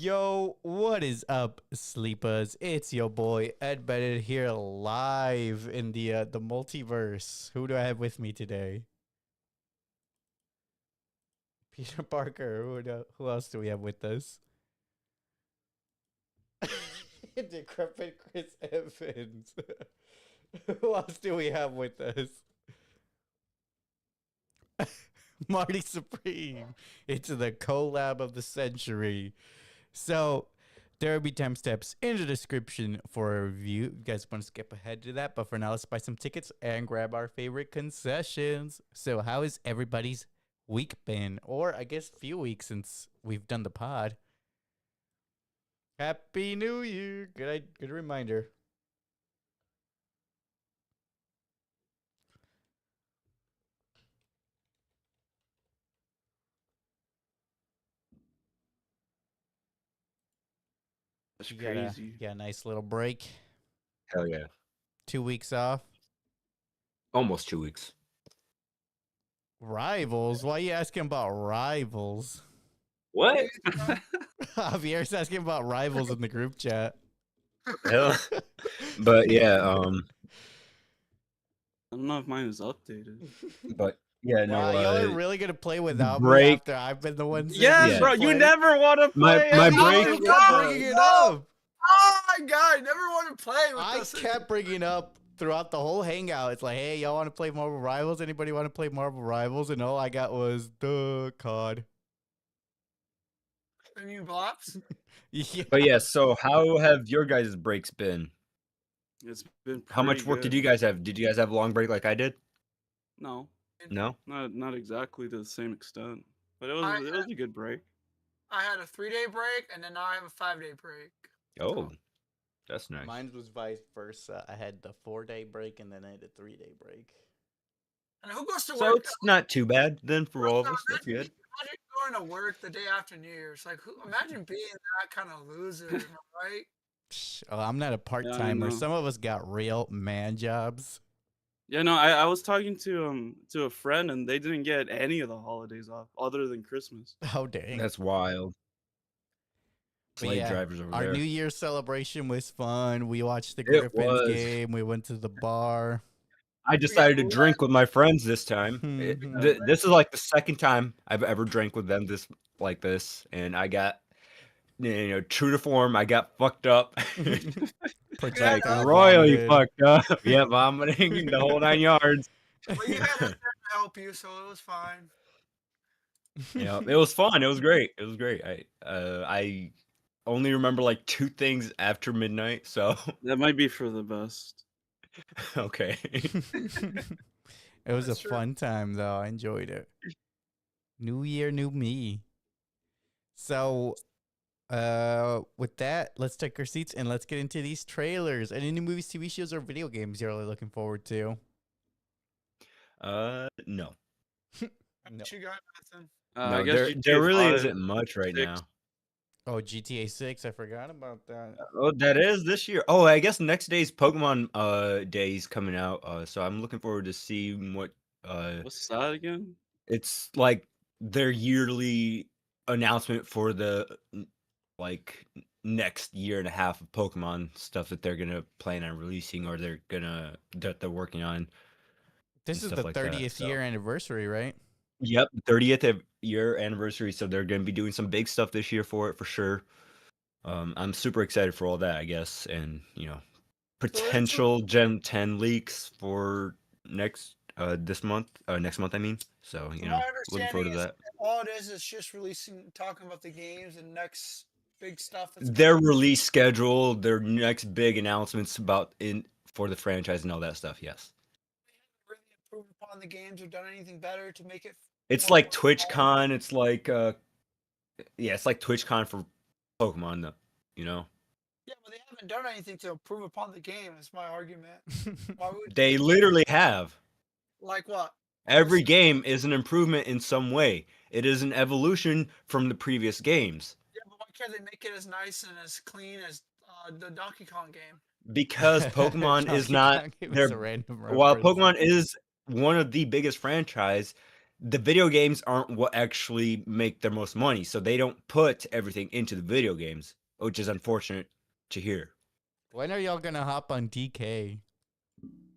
Yo, what is up, sleepers? It's your boy Ed Bennett here, live in the multiverse. Who do I have with me today? Peter Parker. Who else do we have with us? Decrepit Chris Evans. Who else do we have with us? Marty Supreme. It's the collab of the century. So there will be timestamps in the description for a review. You guys want to skip ahead to that, but for now, let's buy some tickets and grab our favorite concessions. So how has everybody's week been? Or I guess few weeks since we've done the pod. Happy New Year. Good reminder. That's You crazy. got a nice little break. Hell yeah. 2 weeks off. Almost 2 weeks. Rivals? Why are you asking about rivals? What? Javier's asking about rivals in the group chat. Hell. But yeah, I don't know if mine is updated. but yeah, Wow, no. y'all are really gonna play without me break. after I've been the one. Yes, Yeah. bro. You never want to My- play. my every break- You single kept time. bringing it No. up. Oh my god, I never want to play with I us. kept bringing up throughout the whole hangout. It's like, hey, y'all want to play Marvel Rivals? Anybody want to play Marvel Rivals? And all I got was the COD. New blocks. Yeah. But yeah, so how have your guys' breaks been? It's been How much pretty work good. did you guys have? Did you guys have a long break like I did? No, No? not exactly to the same extent, but it was I- it was a good break. I had a 3-day break, and then now I have a 5-day break. Oh, that's nice. Mine was vice versa. I had the 4-day break and then I had a 3-day break. And who goes to So work? it's not too bad then for all of us. That's Imagine good. going to work the day after New Year's. Like, imagine being that kind of loser, am I right? Psh, oh, I'm not a part timer. know. Some of us got real man jobs. Yeah, no, I was talking to a friend and they didn't get any of the holidays off other than Christmas. Oh dang. That's wild. But Slave yeah, drivers over our there. New Year's celebration was fun. We watched the It Griffins was. game. We went to the bar. I decided to drink with my friends this time. This is like the second time I've ever drank with them like this, and I got, true to form, I got fucked up. Projectile royally vomited. fucked up. Yeah, vomiting the whole 9 yards. Well, you had us there to help you, so it was fine. Yeah, it was fun. It was great. It was great. I only remember like 2 things after midnight, so That might be for the best. okay. It was That's a true. fun time though. I enjoyed it. New year, new me. So with that, let's take our seats and let's get into these trailers. Any new movies, TV shows, or video games you're really looking forward to? No. No. What you got, Nathan? No, I guess there GTA really 5, isn't much right 6. now. Oh, GTA 6. I forgot about that. Oh, that is this year. Oh, I guess next day's Pokemon Day's coming out. So I'm looking forward to seeing what What's that again? it's like their yearly announcement for the next year and a half of Pokemon stuff that they're gonna plan on releasing or that they're working on. This and is stuff the like that, 30th year anniversary, right? Yep, 30th year anniversary. So they're gonna be doing some big stuff this year for it for sure. I'm super excited for all that, I guess, and potential Gen 10 leaks for next month, I mean. So My looking forward to understanding is that. all it is just talking about the games and next big stuff. That's Their release schedule, their next big announcements for the franchise and all that stuff. Yes, really improved upon the games or done anything better to make it. it's more like worthwhile. TwitchCon. It's like it's like TwitchCon for Pokemon, though. Yeah, but they haven't done anything to improve upon the game. Is my argument. Why would They literally have. like what? Every game is an improvement in some way. It is an evolution from the previous games. Yeah, but why can't they make it as nice and as clean as the Donkey Kong game? Because Pokemon is Donkey not Kong, it was a their random while reference. Pokemon is one of the biggest franchise, the video games aren't what actually make their most money, so they don't put everything into the video games, which is unfortunate to hear. When are y'all gonna hop on DK?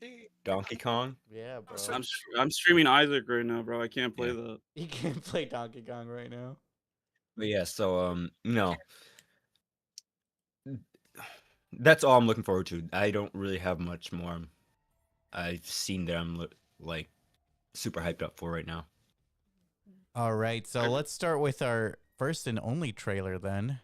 See, Donkey Kong. Yeah, bro. so- I'm streaming Isaac right now, bro. I can't play Yeah. that. You can't play Donkey Kong right now. But yeah, so no. That's all I'm looking forward to. I don't really have much more I've seen that I'm like super hyped up for right now. All right, so let's start with our first and only trailer then.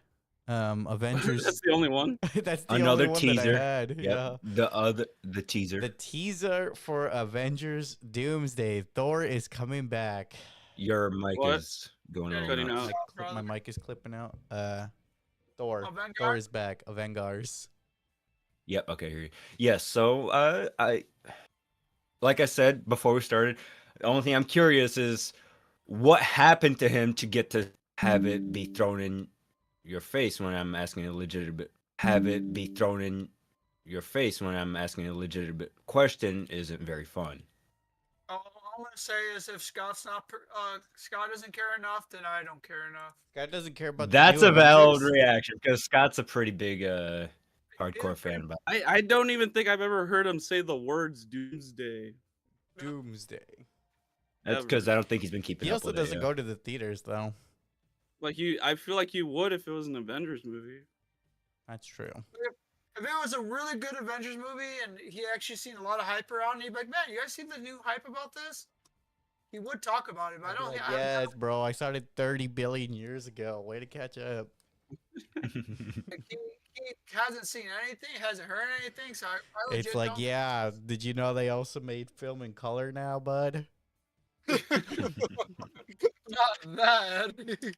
Avengers. That's the only one. That's the Another only one teaser. that I had. Yep. Yeah. The teaser. The teaser for Avengers Doomsday. Thor is coming back. Your mic What? is going Yeah, a cutting little nuts. out. My mic is clipping out. Thor. Avengard? Thor is back. Avengars. Yep. Okay. Here. Yes. So I like I said before we started, the only thing I'm curious is what happened to him to get to have it be thrown in your face when I'm asking a legitimate question isn't very fun. all I'm gonna say is if Scott's not, Scott doesn't care enough, then I don't care enough. God doesn't care about That's the a new valid Avengers. reaction because Scott's a pretty big hardcore fan. But I don't even think I've ever heard him say the words Doomsday. Doomsday. that's because I don't think he's been keeping He up also with doesn't it. go to the theaters though. Like I feel like you would if it was an Avengers movie. That's true. If it was a really good Avengers movie and he actually seen a lot of hype around, he'd be like, "Man, you guys see the new hype about this?" He would talk about it, but I I'd be don't like, think. yes, bro. I started 30 billion years ago. Way to catch up. He hasn't seen anything, hasn't heard anything, so I legit It's like, don't- yeah. Did you know they also made film in color now, bud? Not that.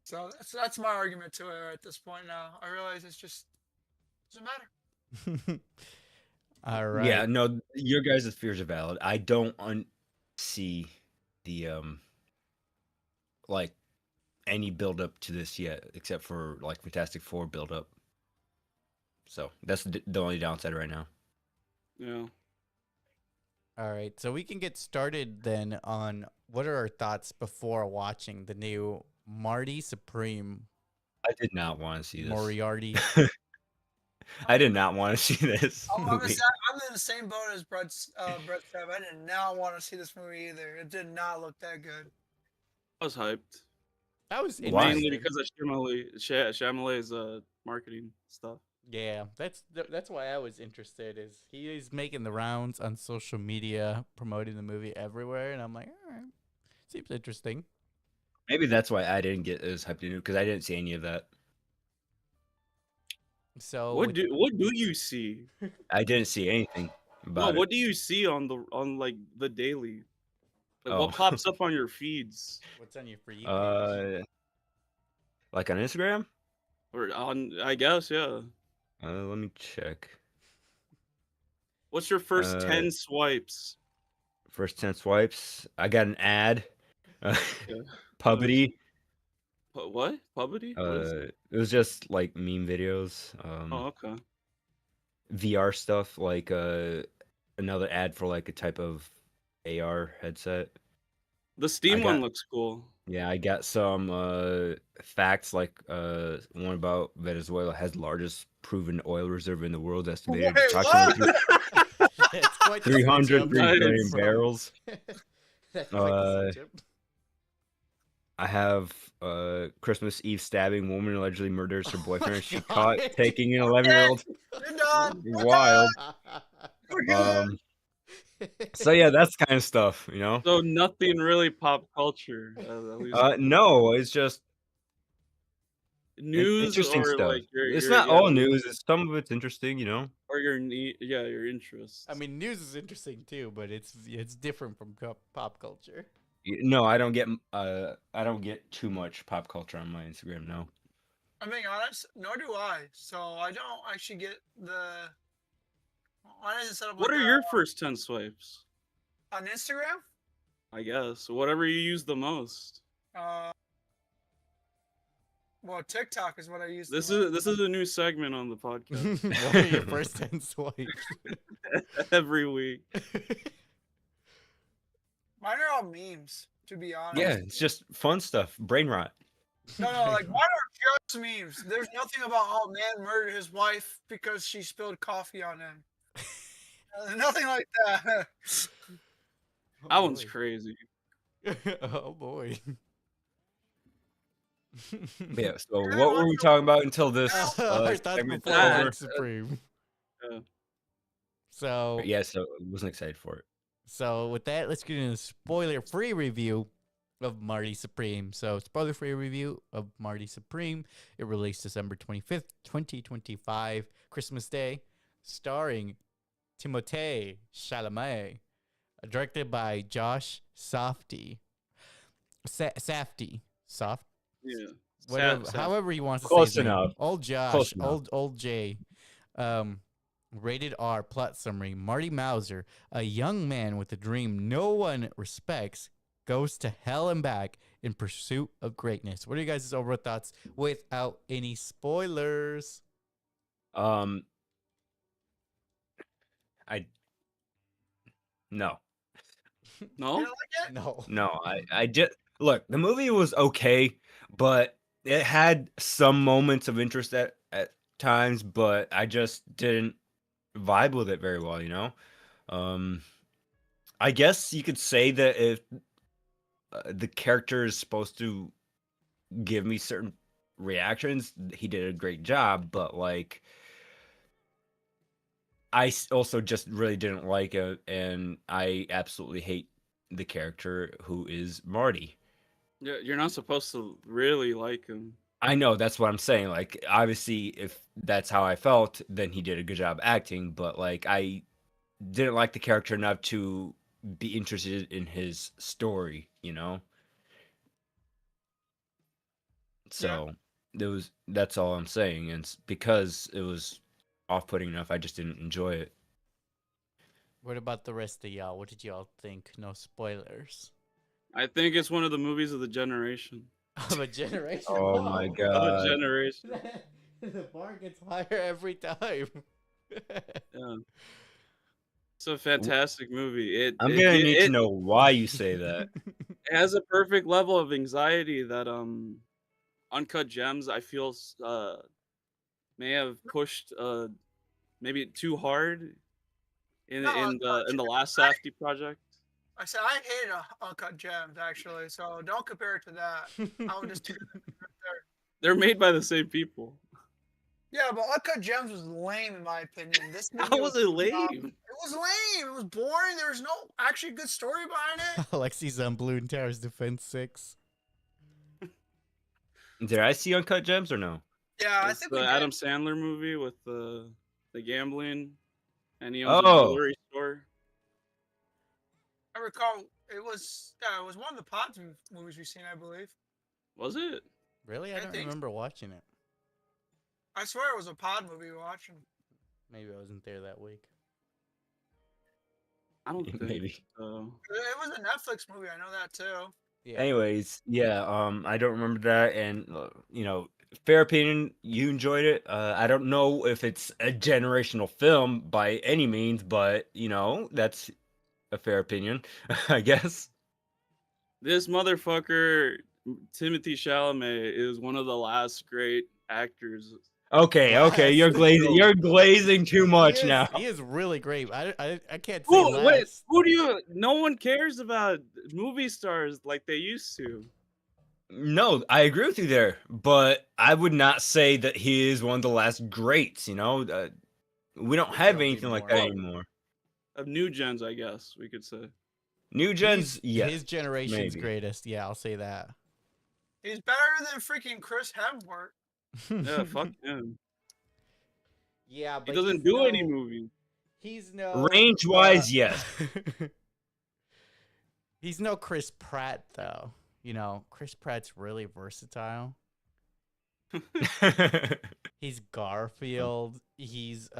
So that's my argument to it at this point. Now I realize it's just doesn't matter. All right. Yeah, no, your guys' fears are valid. I don't see the like any build up to this yet, except for like Fantastic Four build up. So that's the only downside right now. Yeah. All right. So we can get started then on what are our thoughts before watching the new Marty Supreme I did not want to see this. Moriarty. I did not want to see this I'm movie. in the same boat as Brett said. I did not want to see this movie either. It did not look that good. I was hyped. That was Why? Mainly interesting. because of Chalamet's marketing stuff. Yeah, that's why I was interested. Is he is making the rounds on social media, promoting the movie everywhere, and I'm like, all right, seems interesting. Maybe that's why I didn't get as hyped into it because I didn't see any of that. So What do you see? I didn't see anything No, about what do you see on like the daily? Like Oh. what pops up on your feeds what's on your free? it. Like on Instagram? or on? I guess yeah. Let me check. What's your first 10 Uh, swipes? First 10 swipes. I got an ad. Yeah. Pubbity. What? Pubbity? What is it? It was just like meme videos. Oh, okay. VR stuff, like another ad for like a type of AR headset. The Steam got- one looks cool. Yeah, I got some facts like one about Venezuela has largest proven oil reserve in the world, estimated Wait, approximately It's quite the 303 switch up. I didn't billion see- barrels. That's quite the switch up. I have Christmas Eve stabbing woman allegedly murders her Oh my boyfriend. She God. caught taking an 11-year-old. You're done. Wild. We're good. So yeah, that's kind of stuff, you know. So nothing really pop culture. At least No, it's just news interesting or stuff. like It's not all news. It's some of it's interesting, you know. or your your interests. I mean, news is interesting too, but it's different from pop culture. No, I don't get too much pop culture on my Instagram. No. I'm being honest, nor do I. So I don't actually get the. Why does it set up What like are that your first 10 swipes? on Instagram? I guess whatever you use the most. Well, TikTok is what I use. This the most. is a new segment on the podcast What are your first 10 swipes? every week. all memes, to be honest. Yeah, it's just fun stuff. Brain rot. No, like mine are just memes. There's nothing about oh man murdered his wife because she spilled coffee on him. Nothing like that. That one's crazy. Oh boy. Yeah. So what were we talking about until this Our thoughts segment before was that. over? Marty Supreme. Yeah. So Yeah, so I wasn't excited for it. So with that, let's get into a spoiler-free review of Marty Supreme. So spoiler-free review of Marty Supreme. It released December 25th, 2025, Christmas Day, starring Timothée Chalamet, directed by Josh Safdie. Safdie. Soft? Yeah. Whatever, Sad. however he wants to Close say his name. enough. Old Josh, Close enough. old J. Rated R plot summary. Marty Mauser, a young man with a dream no one respects, goes to hell and back in pursuit of greatness. What are you guys' overall thoughts without any spoilers? I no. No. You don't like it? No. No, I just look, the movie was okay, but it had some moments of interest at times, but I just didn't vibe with it very well, you know? I guess you could say that if the character is supposed to give me certain reactions, he did a great job, but like also just really didn't like it, and I absolutely hate the character who is Marty. Yeah, you're not supposed to really like him. I know, that's what I'm saying. Like, obviously, if that's how I felt, then he did a good job acting. But like, I didn't like the character enough to be interested in his story. You know. So that's all I'm saying, and because it was off-putting enough, I just didn't enjoy it. What about the rest of y'all? What did y'all think? No spoilers. I think it's one of the movies of the generation. Of a generation. Oh my Whoa. Of god! the generation. The bar gets higher every time. Yeah. It's a fantastic movie. I'm gonna need to know why you say that. It has a perfect level of anxiety that Uncut Gems I feel may have pushed maybe too hard in No, the last Safety project. I said I hate Uncut Gems actually, so don't compare it to that. I would just They're made by the same people. yeah, but Uncut Gems was lame in my opinion. This movie How was it lame? It was lame. It was boring. There was no actually good story behind it. Alexi's on Balloon Towers Defense 6. Did I see Uncut Gems or no? Yeah, I It's think the we did. Adam Sandler movie with the gambling, and he owns a Oh. jewelry store. I recall it was one of the Pods movies we've seen, I believe. Was it? Really? I I don't think so. remember watching it. I swear it was a Pod movie we were watching. Maybe I wasn't there that week. I don't think Maybe. so. It was a Netflix movie. I know that too. Yeah. Anyways, yeah, I don't remember that, and you know, fair opinion, you enjoyed it. I don't know if it's a generational film by any means, but you know, that's a fair opinion, I guess. This motherfucker, Timothy Chalamet, is one of the last great actors. Okay, you're glazing too much he is, now. He is really great. I can't say Who, wait, less. who do you? No one cares about movie stars like they used to. No, I agree with you there, but I would not say that he is one of the last greats. You know, we don't have There'll be anything like more. that anymore. Of new gens, I guess we could say. New gens, yeah, His generation's maybe. greatest. Yeah, I'll say that. He's better than freaking Chris Hemsworth. Yeah, fuck him. Yeah, He but doesn't he's do no, any movies. He's no Range-wise, yes. He's no Chris Pratt though. You know, Chris Pratt's really versatile. He's Garfield. He's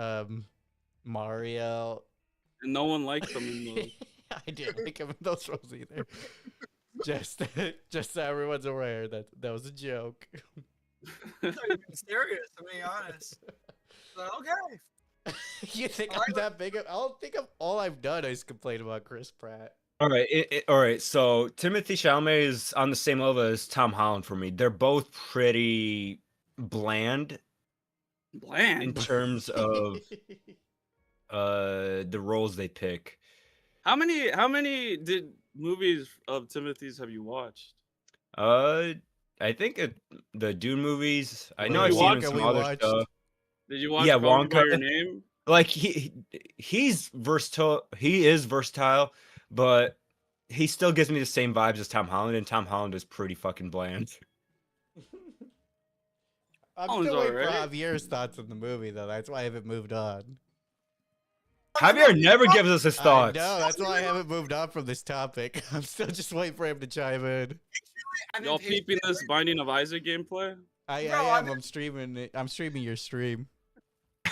Mario. And no one liked them in those. I didn't like him in those roles either. just so everyone's aware that was a joke. I'm not even serious, to be honest. So, okay. You think I I'm that big of? I don't think of all I've done is complain about Chris Pratt. All right. So Timothy Chalamet is on the same level as Tom Holland for me. They're both pretty bland in Bland. terms of the roles they pick. How many did movies of Timothy's have you watched? I think the Dune movies. I know Willy I've seen him in Wonka some we other watched. stuff. Did you watch Yeah, Call Me by Wonka. Your Name? Like he's versatile. He is versatile, but he still gives me the same vibes as Tom Holland, and Tom Holland is pretty fucking bland. I'm Holland's still waiting for alright. Javier's thoughts on the movie, though. That's why I haven't moved on. Javier never gives us his I thoughts. know, that's why I haven't moved on from this topic. I'm still just waiting for him to chime in. I've been Y'all patiently peeping this waiting. Binding of Isaac gameplay? I Bro, am. I'm streaming it. I'm streaming your stream.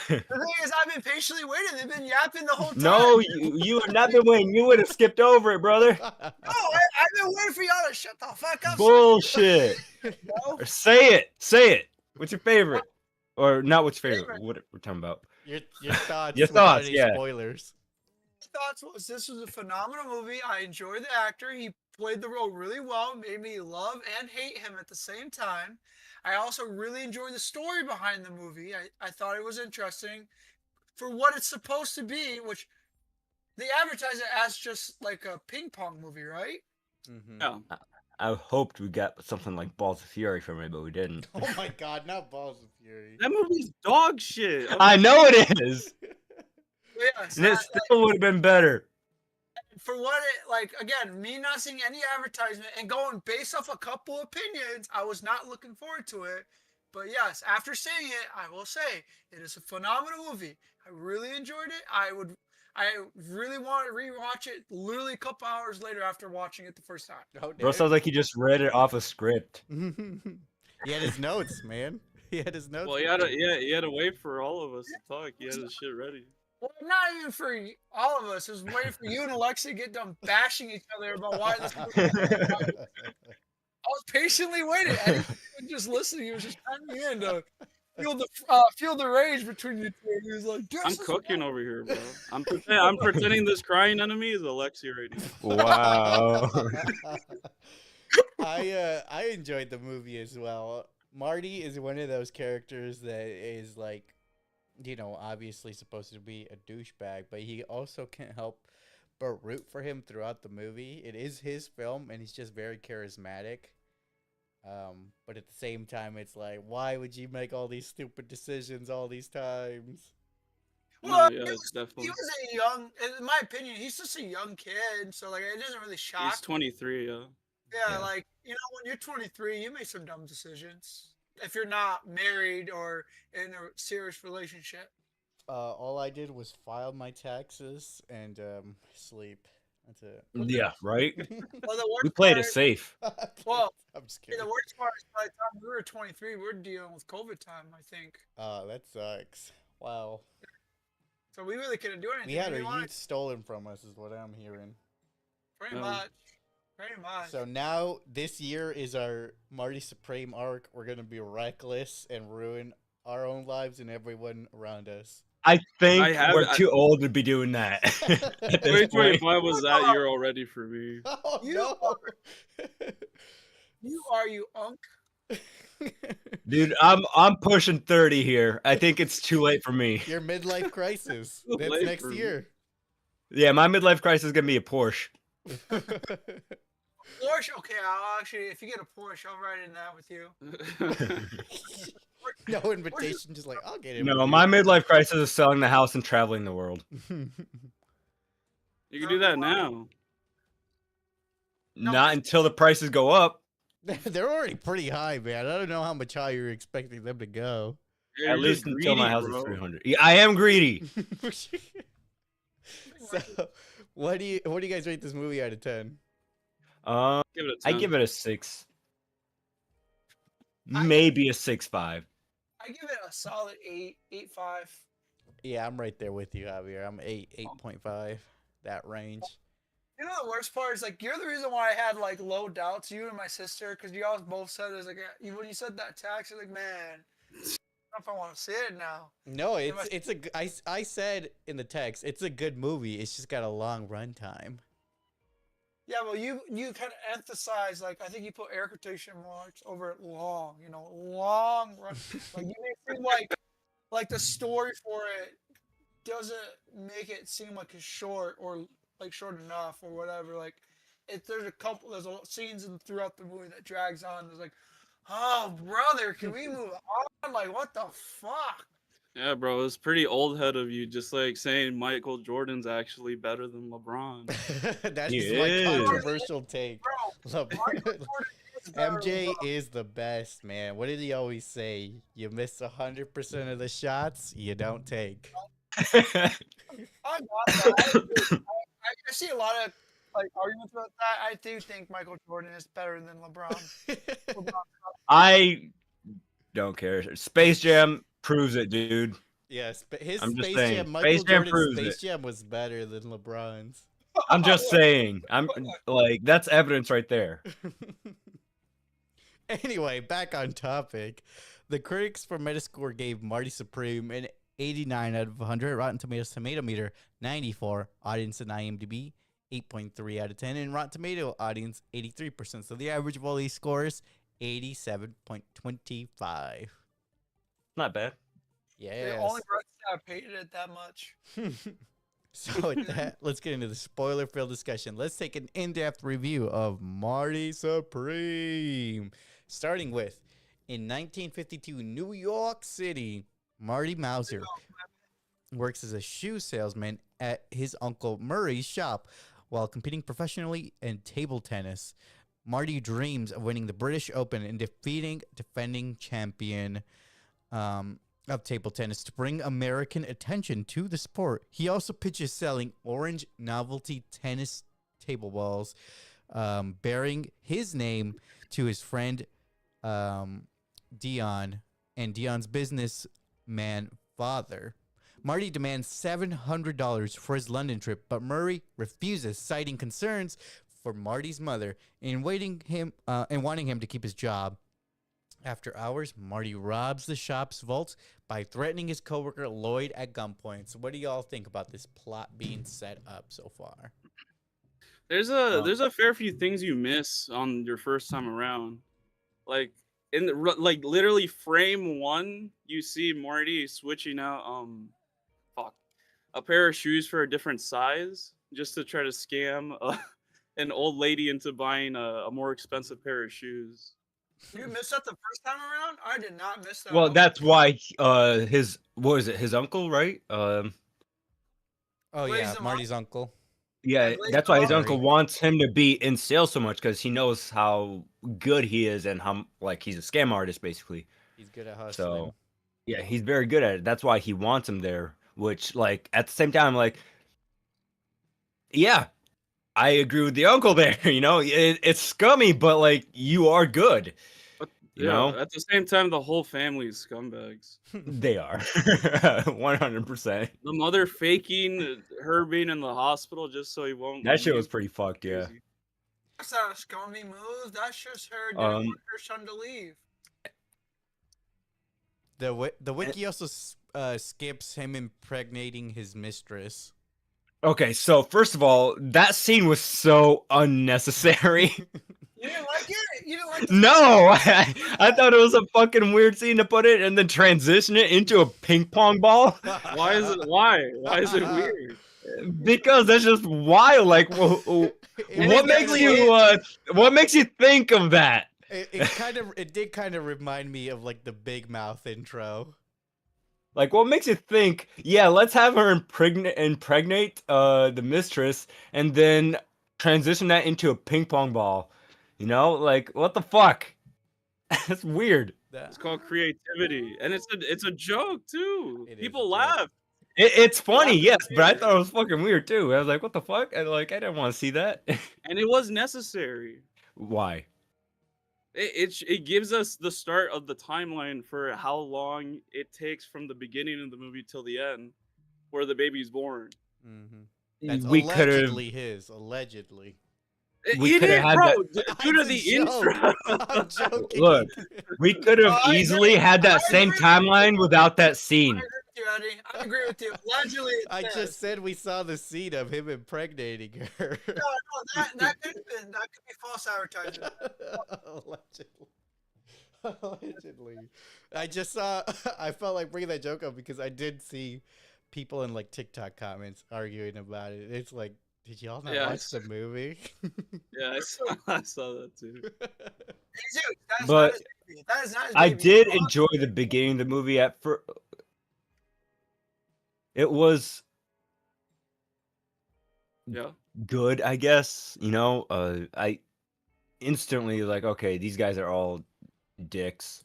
The thing is, I've been patiently waiting. They've been yapping the whole time. No, you have not been waiting. You would have skipped over it, brother. No, I've been waiting for y'all to shut the fuck up. Bullshit. Bro. Say it. Say it. What's your favorite? Or not what's your favorite? What we're talking about. Your thoughts. Your without thoughts, any yeah. Spoilers. Thoughts was this was a phenomenal movie. I enjoyed the actor. He played the role really well, made me love and hate him at the same time. I also really enjoyed the story behind the movie. I thought it was interesting for what it's supposed to be, which they advertise it as just like a ping pong movie, right? Mm-hmm. Yeah. I hoped we got something like Balls of Fury from it, but we didn't. Oh my God! Not Balls of Fury. That movie's dog shit. I know it is. Yes. And it still would have been better. For what it like again, me not seeing any advertisement and going based off a couple opinions, I was not looking forward to it. But yes, after seeing it, I will say it is a phenomenal movie. I really enjoyed it. I really want to rewatch it literally a couple hours later after watching it the first time. Oh, Bro, sounds like he just read it off a script. He had his notes, man. He had his notes. Well, he had to wait for all of us to talk. He had his shit ready. Well, not even for all of us. It was waiting for you and Alexa to get done bashing each other about why this movie. I was patiently waiting. I didn't even just listening. He was just chiming in to feel the rage between you two. He was like, I'm cooking over here, bro. I'm pretending this crying enemy is Alexi right now. Wow. I enjoyed the movie as well. Marty is one of those characters that is like, you know, obviously supposed to be a douchebag, but he also can't help but root for him throughout the movie. It is his film, and he's just very charismatic. But at the same time, it's like, why would you make all these stupid decisions all these times? Well, yeah, he it's definitely. was a young, in my opinion, he's just a young kid. So, like, it doesn't really shock He's 23, yeah. Yeah, like, you know, when you're 23, you make some dumb decisions. If you're not married or in a serious relationship. All I did was file my taxes and sleep. That's it. Yeah, right? Well, the worst We played part it is- safe. Well, I'm just yeah, kidding. the worst part is by the time we were 23, we were dealing with COVID time, I think. That sucks. Wow. So we really couldn't do anything. We had our wanted- youth stolen from us, is what I'm hearing. Pretty Yeah. much. Pretty much. So now this year is our Marty Supreme arc. We're gonna be reckless and ruin our own lives and everyone around us. I think I we're too old to be do that. At this point. 2025 was that year already for me. Oh You no! you unk. Dude, I'm pushing 30 here. I think it's too late for me. Your midlife crisis. Too That's late next for me. year. Yeah, my midlife crisis is gonna be a Porsche. Porsche? Okay, I'll actually, if you get a Porsche, I'll ride in that with you. No invitation, just like I'll get it. No, my midlife crisis is selling the house and traveling the world. You can do that now. No, Not until the prices go up. They're already pretty high, man. I don't know how much higher you're expecting them to go. Yeah, At you're least just until my greedy, house bro. is 300. Yeah, I am greedy. So, what do you guys rate this movie out of 10? Give it a I 10. give it a 6. I- Maybe a 6.5. I give it a solid 8.5. Yeah, I'm right there with you, Javier. I'm 8.5, that range. You know the worst part is like you're the reason why I had like low doubts, you and my sister, because you all both said it was like when you said that tax, you're like, man, I don't know if I want to see it now. No, It must- it's I said in the text, it's a good movie. It's just got a long runtime. Yeah, well, you kind of emphasize, like, I think you put air quotation marks over long, long run. Like, you make it seem like the story for it doesn't make it seem like it's short or like short enough or whatever. Like, there's scenes throughout the movie that drags on. There's like, oh brother, can we move on? Like, what the fuck? Yeah, bro, it's pretty old head of you, just like saying Michael Jordan's actually better than LeBron. That He is my is. controversial take. Bro, Le- Michael Jordan is better than MJ LeBron. is the best, man. What did he always say? You miss 100% of the shots you don't take. I got that. I see a lot of like arguments about that. I do think Michael Jordan is better than LeBron. I don't care. Space Jam proves it, dude. Yes, but his I'm just Space saying, Jam, Space Michael Jam Jordan's proves Space it. Jam was better than LeBron's. I'm just saying. I'm like, that's evidence right there. Anyway, back on topic. The critics for Metascore gave Marty Supreme an 89 out of 100. Rotten Tomatoes tomato meter 94. Audience in IMDb 8.3 out of 10. And Rotten Tomato audience 83%. So the average of all these scores 87.25. Not bad. The Yes. only person that hated it that much. So with that, let's get into the spoiler-filled discussion. Let's take an in-depth review of Marty Supreme. Starting with, in 1952, New York City, Marty Mauser works as a shoe salesman at his uncle Murray's shop while competing professionally in table tennis. Marty dreams of winning the British Open and defeating defending champion of table tennis to bring American attention to the sport. He also pitches selling orange novelty tennis table balls bearing his name to his friend Dion and Dion's businessman father. Marty demands $700 for his London trip, but Murray refuses, citing concerns for Marty's mother and wanting him to keep his job. After hours, Marty robs the shop's vault by threatening his coworker Lloyd at gunpoint. So, what do y'all think about this plot being set up so far? There's a fair few things you miss on your first time around. Like literally frame 1, you see Marty switching out a pair of shoes for a different size just to try to scam an old lady into buying a more expensive pair of shoes. You missed that the first time around? I did not miss that. Well, that's why his his uncle, right? Oh, Blaze yeah, him Marty's uncle. Yeah, Blaze that's why his him up. uncle wants him to be in sales so much because he knows how good he is and how he's a scam artist basically. He's good at hustling. So yeah, he's very good at it. That's why he wants him there. Which at the same time, yeah, I agree with the uncle there. It's scummy, but you are good. You know, at the same time, the whole family is scumbags. they are 100%. The mother faking her being in the hospital just so he won't. That shit was leave. pretty fucked. Yeah. Crazy. That's not a scummy move. That's just her didn't want her son to leave. The wiki also skips him impregnating his mistress. Okay, so first of all, that scene was so unnecessary. You didn't like it? You didn't like No, I thought it was a fucking weird scene to put it and then transition it into a ping pong ball. Why is it? Why is it weird? Because that's just wild. What makes you think of that? It did kind of remind me of the Big Mouth intro. What makes you think? Yeah, let's have her impregnate the mistress and then transition that into a ping pong ball. What the fuck? That's weird. It's called creativity, and it's a joke too. It is People a joke. laugh. It's funny, yes, but I thought it was fucking weird too. I was like, what the fuck? And I didn't want to see that. And it was necessary. Why? It gives us the start of the timeline for how long it takes from the beginning of the movie till the end, where the baby's born. Mm-hmm. That's We could have. allegedly his. Allegedly. We It could have is, had bro. that. Due to It's a the joke. intro. I'm joking. Look, we could have I easily agree. had that I same agree. timeline without that I scene. agree with you. you, Eddie. I agree with you. Allegedly, it I says. just said we saw the scene of him impregnating her. No, that could have been. That could be false advertising. Allegedly. Allegedly. I just saw. I felt like bringing that joke up because I did see people in like TikTok comments arguing about it. It's like, did y'all not Yeah, I watch the movie? Yeah, I saw that too. Hey, dude, that is not But his baby. That is not his I baby. did Well, enjoy the beginning of the movie. At first, it was Yeah. good, I guess. I instantly like, okay, these guys are all dicks.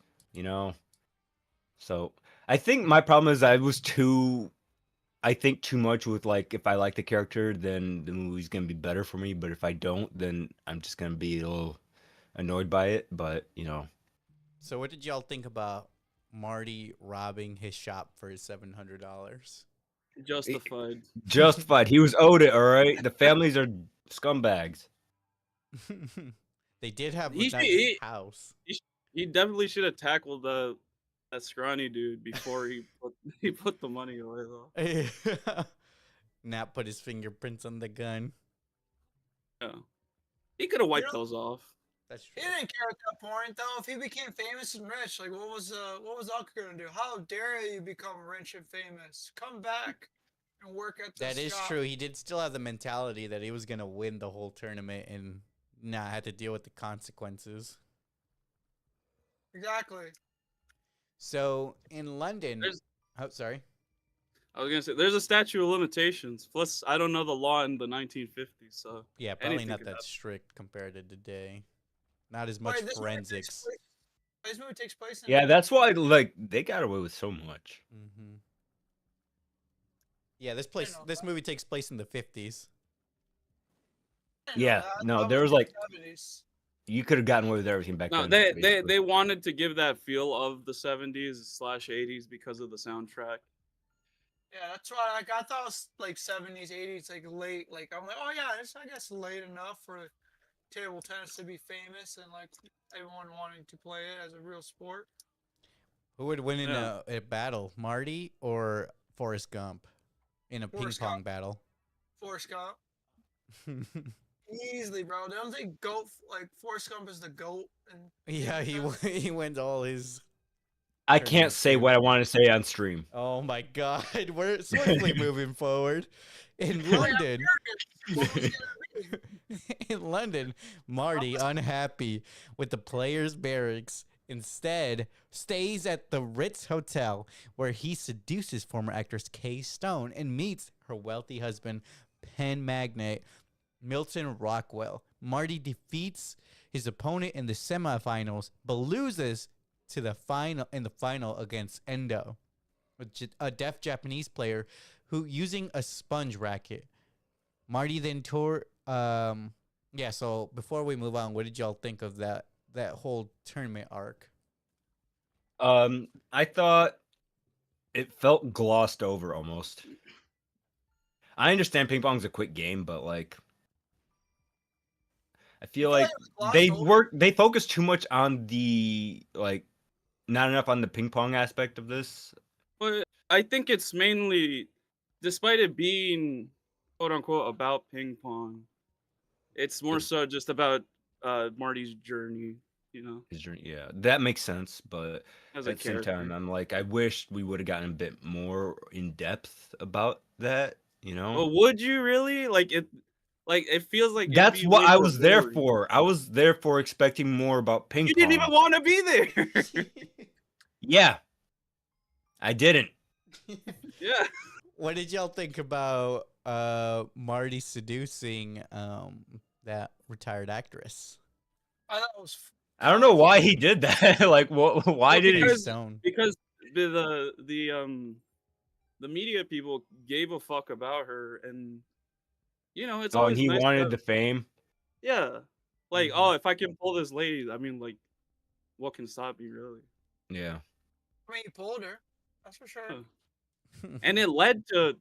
So I think my problem is I think too much with like if I like the character, then the movie's gonna be better for me. But if I don't, then I'm just gonna be a little annoyed by it. But So, what did y'all think about Marty robbing his shop for his $700? Justified. justified. He was owed it. All right, the families are scumbags. They did have a He should- nice he- house. He definitely should have tackled that scrawny dude before he put the money away though. Not put his fingerprints on the gun. Yeah. He could have wiped know- those off. That's he true. didn't care at that point, though. If he became famous and rich, like what was Uncle gonna do? How dare you become rich and famous? Come back and work at this That is shop. true. He did still have the mentality that he was gonna win the whole tournament and not have to deal with the consequences. Exactly. So in London, There's- oh sorry, I was gonna say there's a statute of limitations. Plus, I don't know the law in the 1950s, so yeah, probably anything not could that happen. strict compared to today. Not as much Wait, this movie takes forensics. place- This movie takes place in Yeah, that's why like they got away with so much. Mm-hmm. Yeah, this know movie takes place in the 50s. I didn't know Yeah, that. no, That there was in the like 70s. you could have gotten away with everything back No, then. they basically. wanted to give that feel of the 70s/80s because of the soundtrack. Yeah, that's why. Like, I thought it was like 70s, 80s, like late. Like, I'm like, oh yeah, it's I guess late enough for table tennis to be famous and like everyone wanting to play it as a real sport. Who would win in Yeah. a battle, Marty or Forrest Gump, in a Forrest ping pong Gump. battle? Forrest Gump, easily, bro. They don't think goat like Forrest Gump is the goat. And Yeah, table tennis. he wins all his. I Turn can't it say to- what I want to say on stream. Oh my God, we're swiftly moving forward. In Oh, yeah, London, What was it gonna be? in London, Marty, unhappy with the players' barracks, instead stays at the Ritz Hotel where he seduces former actress Kay Stone and meets her wealthy husband, pen magnate Milton Rockwell. Marty defeats his opponent in the semifinals, but loses to the final against Endo, a deaf Japanese player who using a sponge racket. Marty then tore. Yeah. So before we move on, what did y'all think of that whole tournament arc? I thought it felt glossed over almost. I understand ping pong's a quick game, but like I feel like it was glossed over? they focus too much on the like not enough on the ping pong aspect of this. But I think it's mainly, despite it being quote unquote about ping pong, it's more so just about Marty's journey, His journey. Yeah, that makes sense, but as a at the same time, character. I'm like, I wish we would have gotten a bit more in depth about that. But would you really like it feels like it'd That's be what way I more was there boring. for. I was there for expecting more about ping You pong. didn't even want to be there. Yeah, I didn't. Yeah. What did y'all think about Marty seducing that retired actress? I thought it was. I don't know why he did that. Like, what? Why Well, did he? because- Stone. Because the media people gave a fuck about her, and it's Oh, and always he nice to wanted have- the fame. yeah, like Mhm. oh, if I can pull this lady, I mean, like, what can stop me, really? Yeah. I mean, he pulled her. That's for sure. Huh. And it led to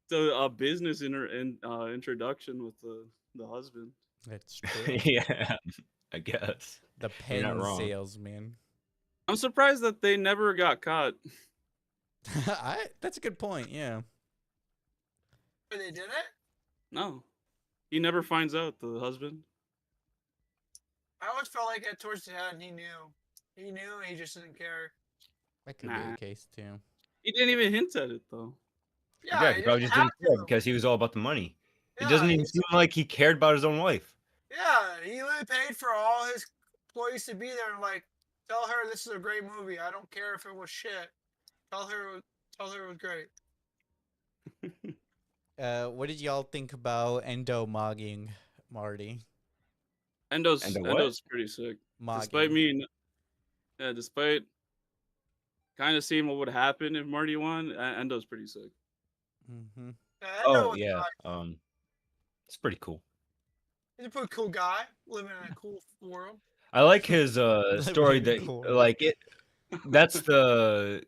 to a business introduction with the husband. That's true. Yeah, I guess. The You're not pen wrong. salesman. I'm surprised that they never got caught. That's a good point. Yeah. But they did it. No, he never finds out, the husband. I always felt like at towards the end he knew. He knew. He just didn't care. That could be Nah. the case too. He didn't even hint at it though. Yeah, He he probably didn't just have didn't care to. because he was all about the money. It Yeah, doesn't even he's- seem like he cared about his own wife. yeah, he literally paid for all his employees to be there and like tell her this is a great movie. I don't care if it was shit. Tell her, tell her it was great. What did y'all think about Endo mogging Marty? Endo's And the what? Endo's pretty sick. Despite Mogging. me, despite kind of seeing what would happen if Marty won, Endo's pretty sick. Mm-hmm. Yeah, Oh was yeah, nice. it's pretty cool. He's a pretty cool guy living in a cool world. I like his story Living that cool. like it. That's the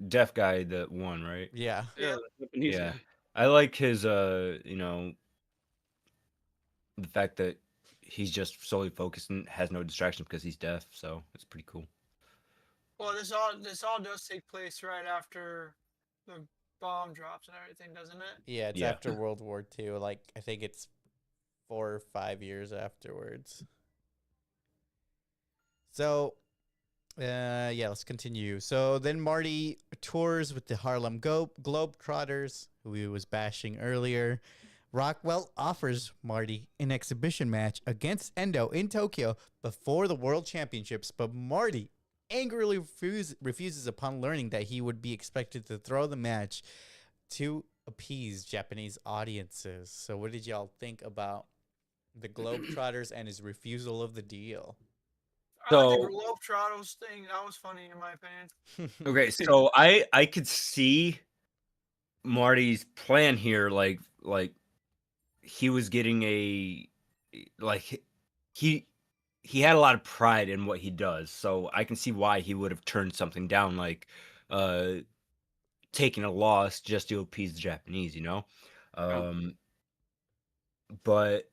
deaf guy that won, right? Yeah. Yeah, Yeah. the Japanese Yeah. guy. I like his the fact that he's just solely focused and has no distractions because he's deaf. So it's pretty cool. Well, this all does take place right after the bomb drops and everything, doesn't it? Yeah, it's Yeah. after World War II. Like, I think it's 4 or 5 years afterwards. So, yeah, let's continue. So then Marty tours with the Harlem Globetrotters, who he was bashing earlier. Rockwell offers Marty an exhibition match against Endo in Tokyo before the World Championships, but Marty angrily refuses upon learning that he would be expected to throw the match to appease Japanese audiences. So what did y'all think about the Globetrotters and his refusal of the deal? I like the So- Globetrotters thing. That was funny in my opinion. Okay, so I could see Marty's plan here, like he was getting like he had a lot of pride in what he does, so I can see why he would have turned something down, like taking a loss just to appease the Japanese, you know. But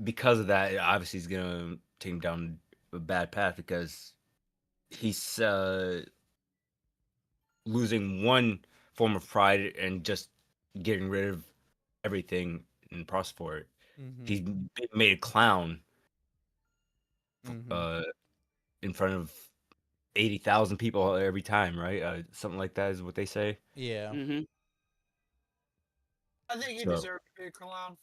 because of that, obviously he's gonna take him down a bad path because he's losing one form of pride and just getting rid of everything in the process for it. Mhm. He's made a clown Mhm. in front of 80,000 people every time, right? Something like that is what they say. Yeah. Mm-hmm. I think he So- deserved to be a clown.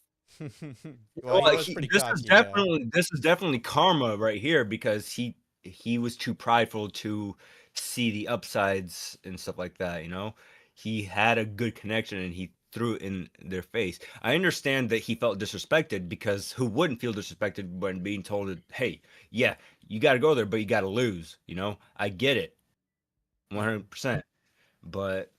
Well, he was pretty cocky, yeah. This is definitely karma right here because he was too prideful to see the upsides and stuff like that, you know. He had a good connection and he threw it in their face. I understand that he felt disrespected because who wouldn't feel disrespected when being told that, hey, yeah, you got to go there, but you got to lose, you know. I get it, 100%. But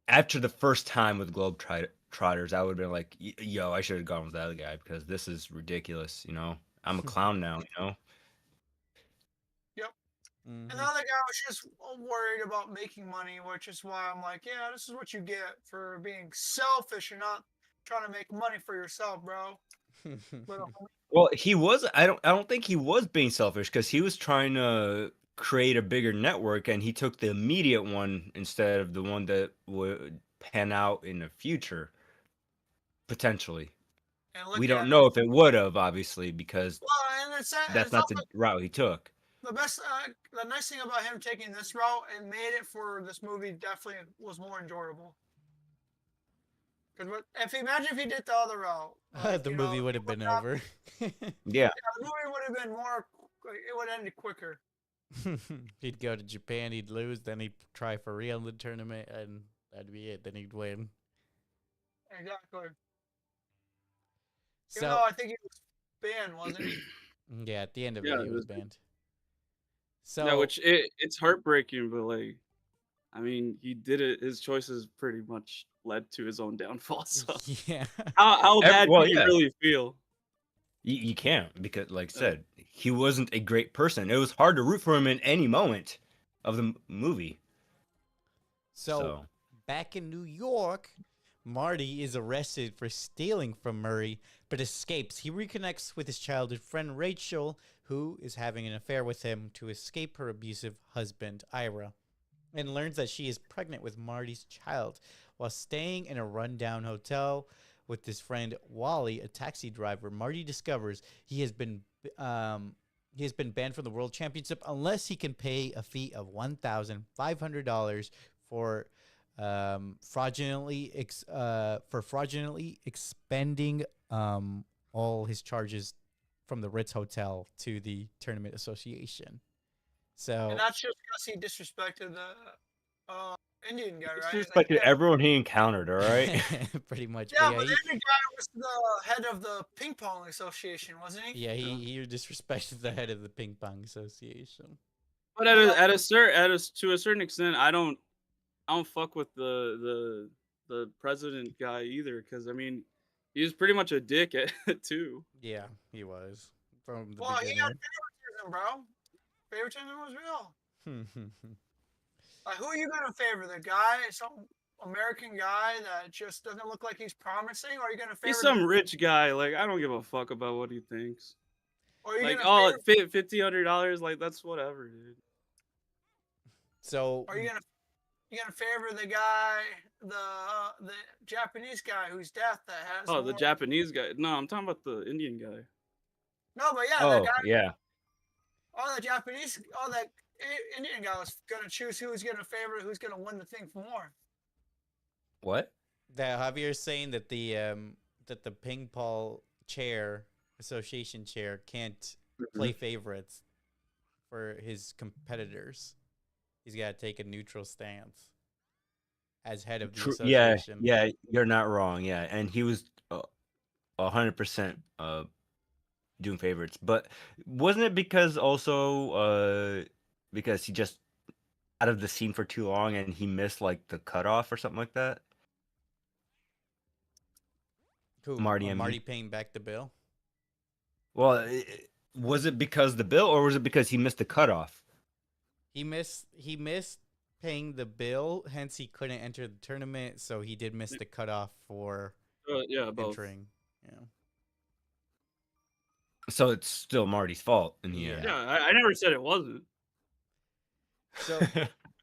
after the first time with Globetrotters, I would have been like, yo, I should have gone with that other guy because this is ridiculous, you know? I'm a clown now, you know? Mhm. And the other guy was just worried about making money, which is why I'm like, yeah, this is what you get for being selfish and not trying to make money for yourself, bro. Little homie. Well, I don't think he was being selfish because he was trying to create a bigger network and he took the immediate one instead of the one that would pan out in the future, potentially. And look We at don't it. know if it would have, obviously, because Well, and that's it's not also the route he took. the best. The nice thing about him taking this route, it made it for this movie definitely was more enjoyable. Because imagine if he did the other route, like, The you movie know, would he have been not- over. Yeah. Yeah, the movie would have been more. It would have ended quicker. He'd go to Japan, he'd lose, then he'd try for real in the tournament, and that'd be it. Then he'd win. Exactly. So Even though I think he was banned, wasn't he? yeah, at the end of Yeah, it, he it was was- banned. So Yeah, which it's heartbreaking, but like, I mean, he did it. His choices pretty much led to his own downfall. So yeah, how bad Well, can you yeah. really feel? You can't because, like I said, he wasn't a great person. It was hard to root for him in any moment of the movie. so back in New York, Marty is arrested for stealing from Murray, but escapes. He reconnects with his childhood friend Rachel, who is having an affair with him to escape her abusive husband, Ira. and learns that she is pregnant with Marty's child. While staying in a rundown hotel with his friend Wally, a taxi driver, Marty discovers he has been banned from the World Championship unless he can pay a fee of $1,500 for fraudulently expending all his charges from the Ritz Hotel to the Tournament Association. So And that's just because he disrespected the Indian guy, right? Disrespected everyone he encountered. All right. pretty much. Yeah, But but the Indian guy was the head of the ping pong association, wasn't he? yeah, he disrespected the head of the ping pong association. But to a certain extent, I don't fuck with the president guy either, because I mean, he was pretty much a dick too. Yeah, he was from the Well, he had beginning. favoritism, bro. Favoritism was real. Who are you gonna favor? The guy, some American guy that just doesn't look like he's promising, or are you gonna favor? He's some rich guy. Like, I don't give a fuck about what he thinks. Or are you Like, gonna favor, $1,500, like that's whatever, dude. So Are you gonna favor the guy, the Japanese guy who's deaf that has? Oh, the more- Japanese guy. No, I'm talking about the Indian guy. No, but yeah, Oh that guy. yeah. The Japanese, that Indian guy was gonna choose who's gonna favor, who's gonna win the thing for more. What? that Javier's saying that the ping pong association chair can't play favorites for his competitors. He's got to take a neutral stance as head of the Yeah, association. yeah, you're not wrong. Yeah, and he was 100% doing favorites, but wasn't it because also because he just out of the scene for too long and he missed like the cutoff or something like that? Who, Marty and me. Marty paying back the bill. Well, was it because the bill or was it because he missed the cutoff? He missed paying the bill, hence he couldn't enter the tournament. So he did miss the cutoff for Yeah, both. entering. Yeah. So it's still Marty's fault in the end. Yeah, I never said it wasn't. So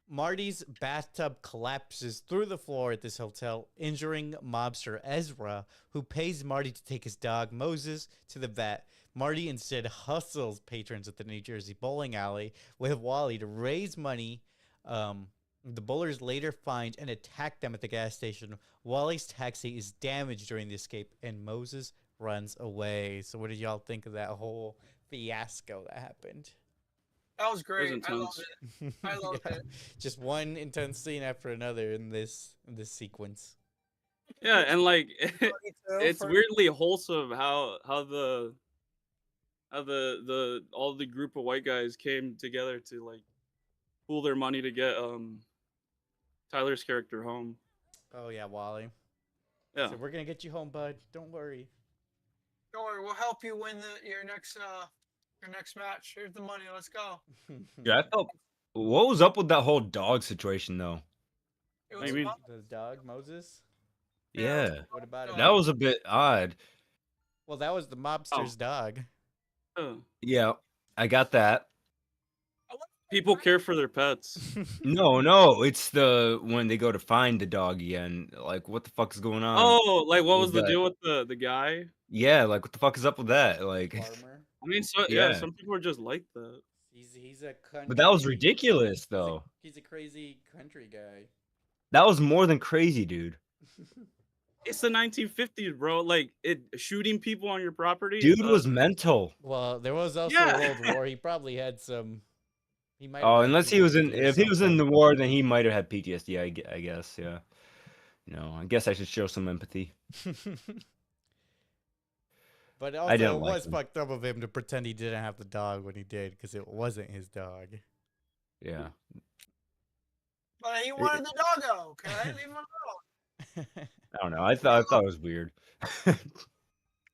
Marty's bathtub collapses through the floor at this hotel, injuring mobster Ezra, who pays Marty to take his dog Moses to the vet. Marty instead hustles patrons at the New Jersey bowling alley with Wally to raise money. The bowlers later find and attack them at the gas station. Wally's taxi is damaged during the escape, and Moses runs away. So what did y'all think of that whole fiasco that happened? That was great. I intense. loved it. I loved it. Just one intense scene after another in this sequence. Yeah, and like Me too, it's for- weirdly wholesome how the all the group of white guys came together to like pool their money to get Tyler's character home. Oh yeah, Wally. Yeah. So we're gonna get you home, bud. Don't worry. Don't worry, we'll help you win your next match. Here's the money. Let's go. Yeah, I felt. What was up with that whole dog situation though? It I was mean- fun. The dog Moses. Yeah, What about it? that was a bit odd. Well, that was the mobster's dog. Yeah, I got that. People care for their pets. No, it's the when they go to find the dog again. Like, what the fuck is going on? Oh, like what was with the that. deal with the guy? Yeah, like what the fuck is up with that? Like, Farmer. I mean, Yeah. some people are just like that. He's a country. but that was ridiculous though. He's a crazy country guy. That was more than crazy, dude. It's the 1950s, bro. Like shooting people on your property. Dude was mental. Well, there was also Yeah. a World War. He probably had some. He might. Oh, have had unless he was in. PTSD or If he was in the something. war, then he might have had PTSD. I guess. Yeah. No, I guess I should show some empathy. But I also, didn't it like was him. fucked up of him to pretend he didn't have the dog when he did, because it wasn't his dog. Yeah. But he wanted the doggo. Okay, leave him alone. I don't know. I thought it was weird. The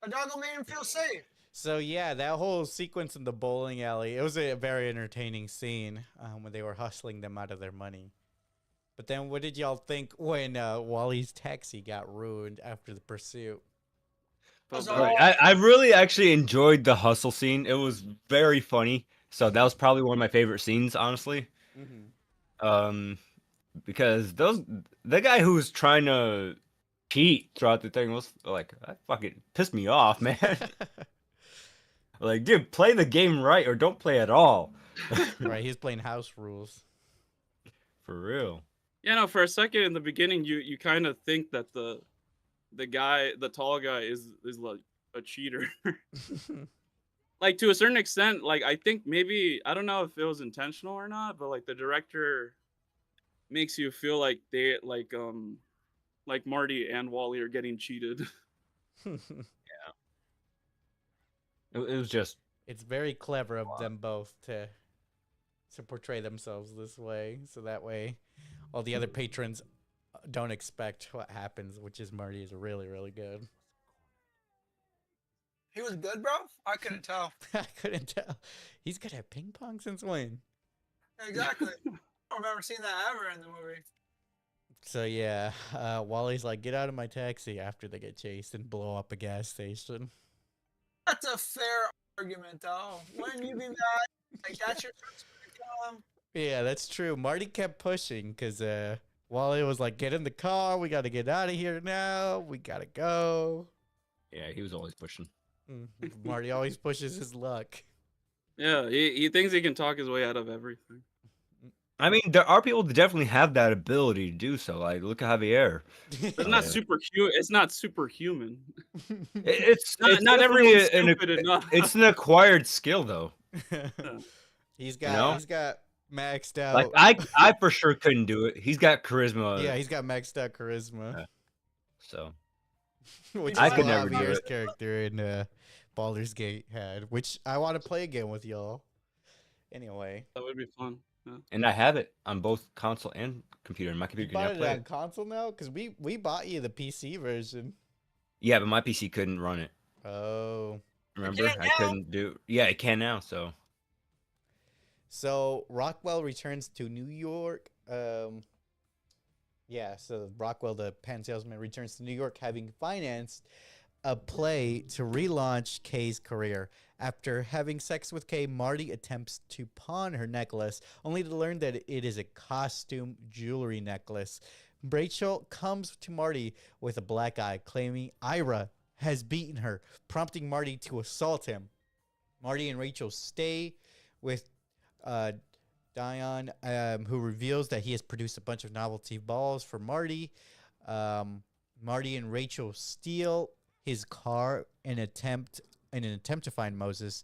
doggo made him feel safe. So yeah, that whole sequence in the bowling alley, it was a very entertaining scene when they were hustling them out of their money. But then what did y'all think when Wally's taxi got ruined after the pursuit? Was Felt all- bad. I really actually enjoyed the hustle scene. It was very funny. So that was probably one of my favorite scenes, honestly. Mm-hmm. Because the guy who was trying to cheat throughout the thing was like, that fucking pissed me off, man. Like, dude, play the game right or don't play at all. Right, he's playing house rules. For real. Yeah, no. For a second in the beginning, you kind of think that the guy, the tall guy, is like a cheater. Like to a certain extent, like I think maybe I don't know if it was intentional or not, but like the director makes you feel like they like Marty and Wally are getting cheated. It was just It's very clever of them both to portray themselves this way, so that way all the other patrons don't expect what happens, which is Marty is really, really good. He was good, bro. I couldn't tell. I couldn't tell. He's good at ping pong since when? Exactly. I don't remember seeing that ever in the movie. So yeah, Wally's like, get out of my taxi after they get chased and blow up a gas station. That's a fair argument, though. Wouldn't you be mad? Like, that's your first way to kill him? Yeah, that's true. Marty kept pushing because Wally was like, get in the car. We got to get out of here now. We got to go. yeah, he was always pushing. Marty always pushes his luck. Yeah, he thinks he can talk his way out of everything. I mean, there are people that definitely have that ability to do so. Like, look at Javier. It's not superhuman. It's not superhuman. It's Not definitely everyone's stupid enough. It's an acquired skill, though. He's You know? got maxed out. Like I for sure couldn't do it. He's got charisma. Yeah, he's got maxed out charisma. Yeah. So Which I is could what never do Javier's it. character in Baldur's Gate had, which I want to play again with y'all. Anyway, That would be fun. Yeah. and I have it on both console and computer. And my you computer bought can it play on it. console now because we bought you the PC version. Yeah, but my PC couldn't run it. Oh, Remember, can I now. couldn't do. Yeah, it can now. so Rockwell returns to New York. Yeah, so Rockwell, the pen salesman, returns to New York, having financed a play to relaunch Kay's career. After having sex with Kay, Marty attempts to pawn her necklace, only to learn that it is a costume jewelry necklace. Rachel comes to Marty with a black eye, claiming Ira has beaten her, prompting Marty to assault him. Marty and Rachel stay with Dion, who reveals that he has produced a bunch of novelty balls for Marty. Marty and Rachel steal his car in an attempt to find Moses,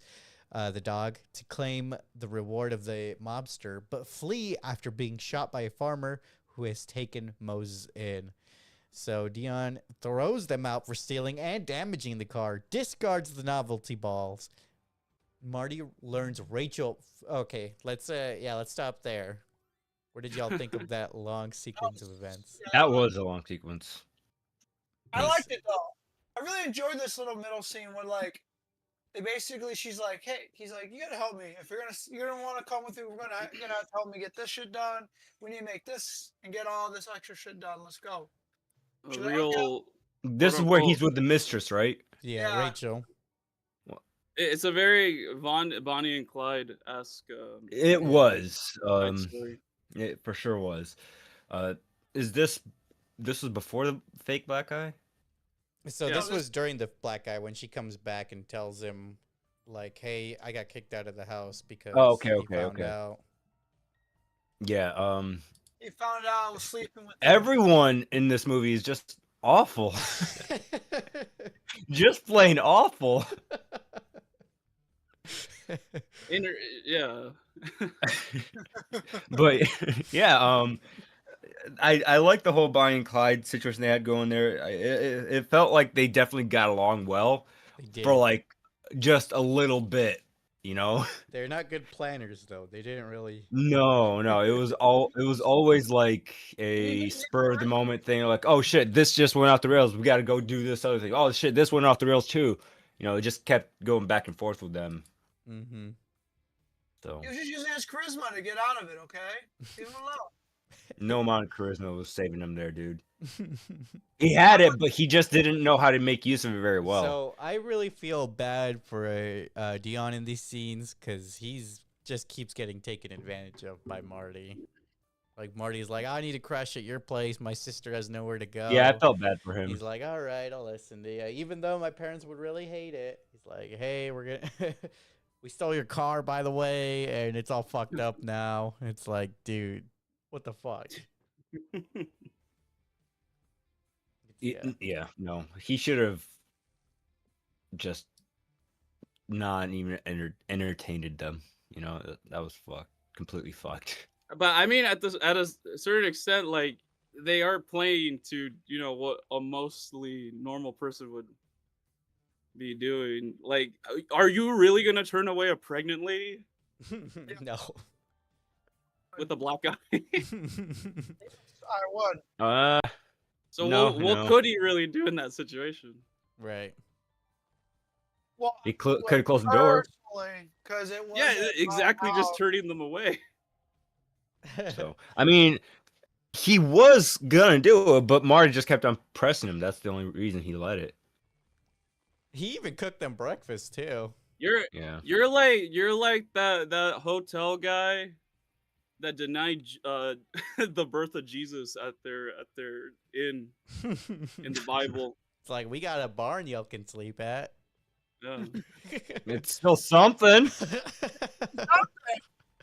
the dog, to claim the reward of the mobster, but flee after being shot by a farmer who has taken Moses in. So Dion throws them out for stealing and damaging the car, discards the novelty balls. Marty learns Rachel. Okay, let's stop there. What did y'all think of that long sequence of events? That was a long sequence. I liked it though. I really enjoyed this little middle scene where like they basically she's like, hey, he's like, you gotta help me. If you're gonna want to come with me, you're gonna have to help me get this shit done. We need to make this and get all this extra shit done. Let's go. A Should I- real. This is where he's with the mistress, right? Yeah, Yeah. Rachel. It's a very Bonnie and Clyde esque. It was. Story. It for sure was. Is this was before the fake black guy? So Yeah. this was during the black guy when she comes back and tells him, like, "Hey, I got kicked out of the house because okay, he okay, found okay. out." Yeah. He found out I was sleeping with Everyone in this movie is just awful. Just plain awful. Yeah. But yeah, I like the whole Bonnie and Clyde situation they had going there. It felt like they definitely got along well They did. for like just a little bit, you know. They're not good planners, though. They didn't really. No, it was always like a spur of the moment thing. Like, oh shit, this just went off the rails. We got to go do this other thing. Oh shit, this went off the rails too. You know, it just kept going back and forth with them. Mm-hmm. So He was just using his charisma to get out of it, okay? Leave him alone. no amount of charisma was saving him there, dude. He had it, but he just didn't know how to make use of it very well. So I really feel bad for Dion in these scenes because he's just keeps getting taken advantage of by Marty. Like Marty's like, I need to crash at your place. My sister has nowhere to go. Yeah, I felt bad for him. He's like, all right, I'll listen to you. Even though my parents would really hate it. He's like, hey, we're gonna we stole your car, by the way, and it's all fucked up now. It's like, dude, what the fuck? Yeah, no, he should have just not even entertained them. You know, that was completely fucked. But I mean, at a certain extent, like they are playing to what a mostly normal person would be doing. Like, are you really gonna turn away a pregnant lady No. with a black eye? I would. So No, what no. could he really do in that situation? Right. Well, He could have closed the door. Because it was Yeah, exactly. Just turning them away. So I mean, he was gonna do it, but Marty just kept on pressing him. That's the only reason he let it. He even cooked them breakfast too. You're like that hotel guy that denied the birth of Jesus at their inn in the Bible. It's like, we got a barn y'all can sleep at. Yeah. It's still something.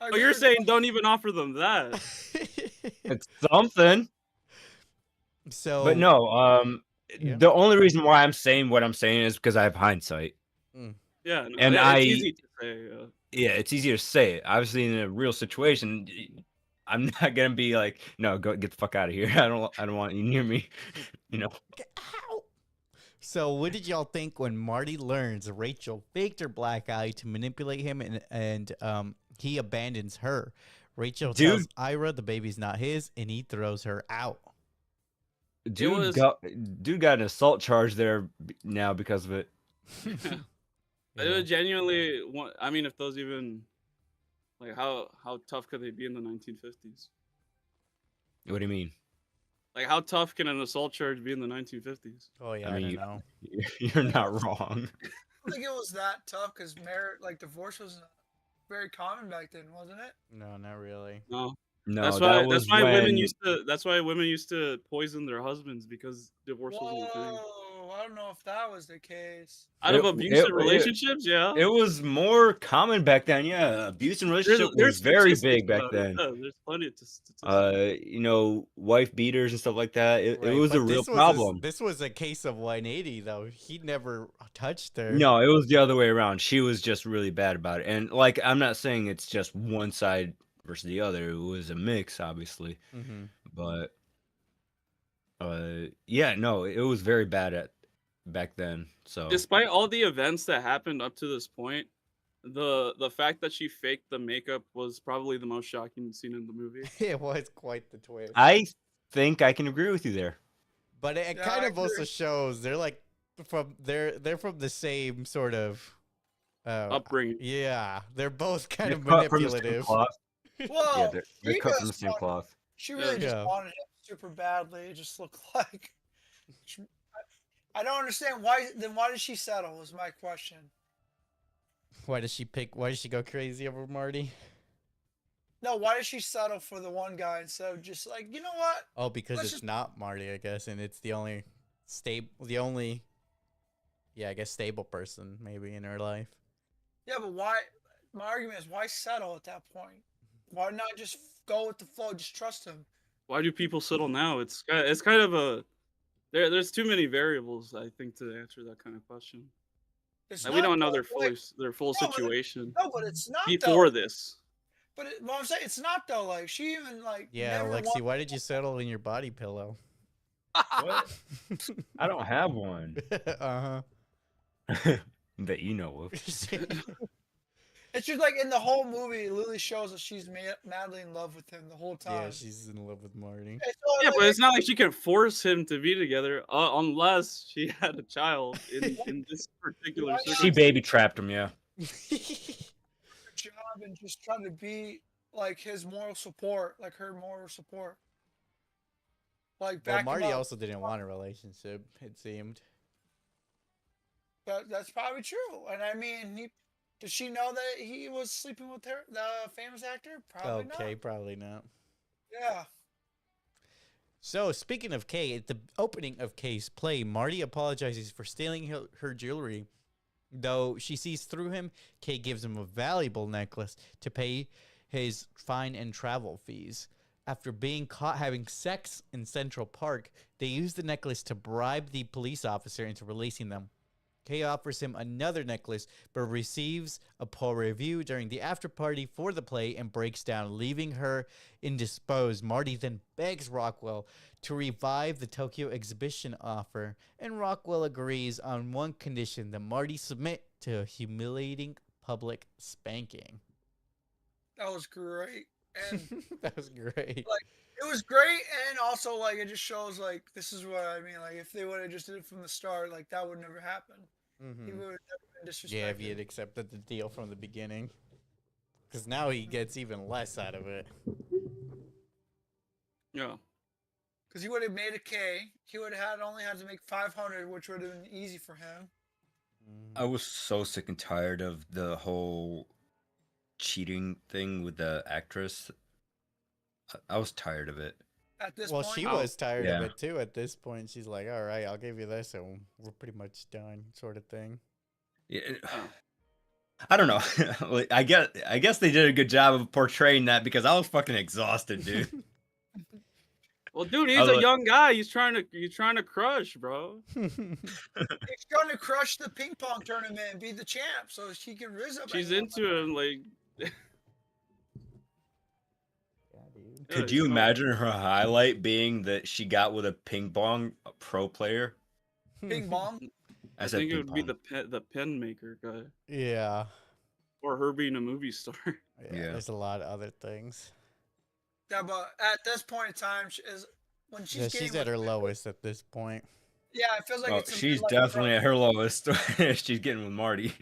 Oh, you're saying don't even offer them that. It's something. So, But no, yeah. the only reason why I'm saying what I'm saying is because I have hindsight. Yeah, no, And it's easy to say. Yeah, it's easier to say it. Obviously, in a real situation, I'm not gonna be like, no, go get the fuck out of here. I don't want you near me. You know. Ow. So, what did y'all think when Marty learns Rachel faked her black eye to manipulate him, and he abandons her? Rachel tells Ira the baby's not his, and he throws her out. Dude got an assault charge there now because of it. It was genuinely. I mean, if those even like how tough could they be in the 1950s? What do you mean? Like, how tough can an assault charge be in the 1950s? Oh yeah, I mean, don't know. You're not wrong. I don't think it was that tough because divorce was very common back then, wasn't it? No, not really. No. No, that's why women used to poison their husbands because divorce wasn't a thing. I don't know if that was the case. Out of abusive relationships, yeah. It was more common back then. Yeah, abuse in relationship was very big back then. Yeah, there's plenty of statistics. You know, wife beaters and stuff like that. It was but a real problem. This was a case of 180 though. He never touched her. No, it was the other way around. She was just really bad about it. And like, I'm not saying it's just one side versus the other. It was a mix, obviously. But yeah, no, it was very bad back then. So despite all the events that happened up to this point, the fact that she faked the makeup was probably the most shocking scene in the movie. It was quite the twist. I think I can agree with you there. But it kind of also shows they're like they're from the same sort of upbringing. Yeah, they're both kind of manipulative. Well, yeah, they're cut from the same cloth. She really just wanted him super badly. It just looked like. I don't understand why. Then why did she settle? Was my question. Why does she go crazy over Marty? No, why does she settle for the one guy instead of just like, you know what? Oh, because it's not Marty, I guess, and it's the only stable person maybe in her life. Yeah, but why? My argument is why settle at that point? Why not just go with the flow? Just trust him. Why do people settle now? It's kind of a there's too many variables, I think, to answer that kind of question. Like, we don't know their full situation. No, but it's not before this. But I'm saying it's not though. Like she even like. Yeah, Alexi, why did you settle in your body pillow? What? I don't have one. That you know of. It's just like in the whole movie, Lily shows that she's madly in love with him the whole time. Yeah, she's in love with Marty. Yeah, but it's not like she can force him to be together unless she had a child in this particular circumstance. She baby trapped him, yeah. Job and just trying to be like his moral support, like her moral support. Like Well, Marty also didn't want a relationship, it seemed. That's probably true. And I mean, did she know that he was sleeping with her, the famous actor? Probably not. Probably not. Yeah. So, speaking of Kay, at the opening of Kay's play, Marty apologizes for stealing her jewelry. Though she sees through him, Kay gives him a valuable necklace to pay his fine and travel fees. After being caught having sex in Central Park, they use the necklace to bribe the police officer into releasing them. Kay offers him another necklace, but receives a poor review during the after party for the play and breaks down, leaving her indisposed. Marty then begs Rockwell to revive the Tokyo exhibition offer, and Rockwell agrees on one condition: that Marty submit to a humiliating public spanking. That was great. And That was great. like it was great, and also like it just shows like this is what I mean. Like if they would have just did it from the start, like that would never happen. He would have never been disrespected. Yeah, if he had accepted the deal from the beginning. Because now he gets even less out of it. Yeah. Because he would have made a K. He would have only had to make 500, which would have been easy for him. I was so sick and tired of the whole cheating thing with the actress. I was tired of it. At this Well, point, she was tired of Yeah. it too at this point. She's like, all right, I'll give you this and we're pretty much done, sort of thing. Yeah, Oh. I don't know. Like, I guess they did a good job of portraying that because I was fucking exhausted, dude. Well, dude, he's I was a like- young guy. He's trying to crush, bro. he's trying to crush the ping pong tournament and be the champ, so she can rizz up. She's anyone. into him, like. Yeah, dude. Could Yeah, you so- imagine her highlight being that she got with a ping pong pro player? Ping pong. I said think it ping would be pong. the pen maker guy, Yeah. or her being a movie star. Yeah. Yeah. There's a lot of other things. Yeah, but at this point in time, she is when she's Yeah, getting she's at with her people- lowest at this point. Yeah, it feels like Oh, it's. she's like, definitely at her lowest. She's getting with Marty.